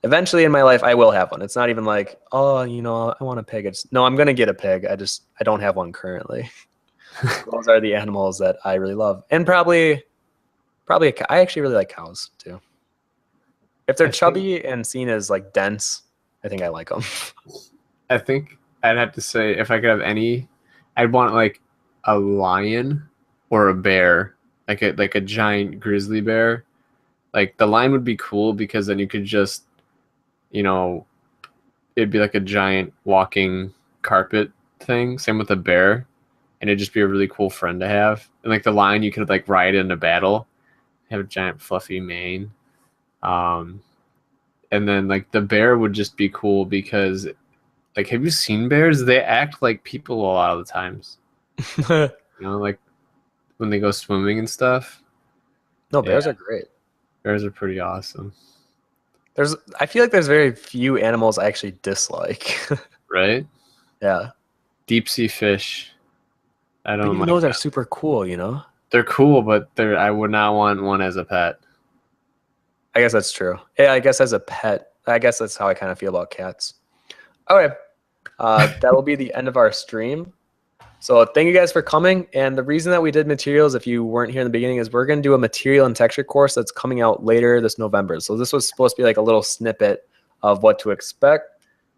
eventually in my life, I will have one. It's not even like, oh, you know, I want a pig. It's no, I'm gonna get a pig. I don't have one currently. Those are the animals that I really love, and probably I actually really like cows too. If they're chubby and seen as like dense, I think I like them. I think I'd have to say if I could have any, I'd want like a lion or a bear, like a giant grizzly bear. Like the lion would be cool because then you could just, you know, it'd be like a giant walking carpet thing. Same with a bear. and it'd just be a really cool friend to have. And like the lion, you could like ride in a battle, have a giant fluffy mane. Um, and then like the bear would just be cool because like, have you seen bears? They act like people a lot of the times. Like when they go swimming and stuff. No, Yeah, bears are great. bears are pretty awesome, I feel like there's very few animals I actually dislike. right? Yeah. Deep sea fish. I But don't even like those are them. super cool, you know? They're cool, but I would not want one as a pet. I guess that's true. Yeah, I guess as a pet, I guess that's how I kind of feel about cats. Okay. That will be the end of our stream. So thank you guys for coming. And the reason that we did materials, if you weren't here in the beginning, is we're going to do a material and texture course that's coming out later this November. So this was supposed to be like a little snippet of what to expect.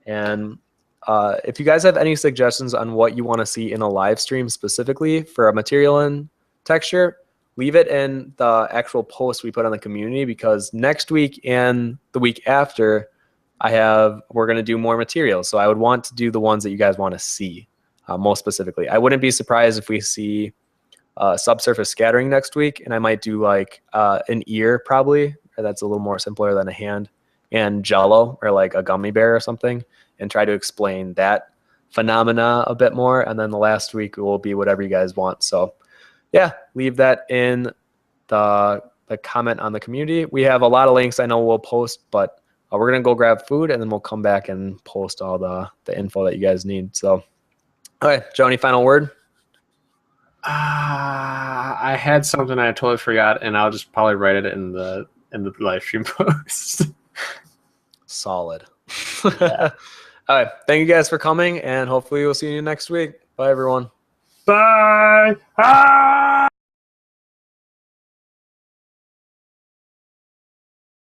And if you guys have any suggestions on what you want to see in a live stream specifically for a material and texture, leave it in the actual post we put on the community, because next week and the week after, we're going to do more materials. So I would want to do the ones that you guys want to see. Most specifically, I wouldn't be surprised if we see subsurface scattering next week, and I might do like an ear probably. That's a little more simpler than a hand, and jello or like a gummy bear or something, and try to explain that phenomena a bit more. And then the last week will be whatever you guys want. So yeah, leave that in the comment on the community. We have a lot of links I know we'll post, but we're gonna go grab food and then we'll come back and post all the info that you guys need. So. All right, Joe, any final word? I had something I totally forgot, and I'll just probably write it in the live stream post. Solid. Yeah. All right, thank you guys for coming, and hopefully we'll see you next week. Bye, everyone. Bye. Ah!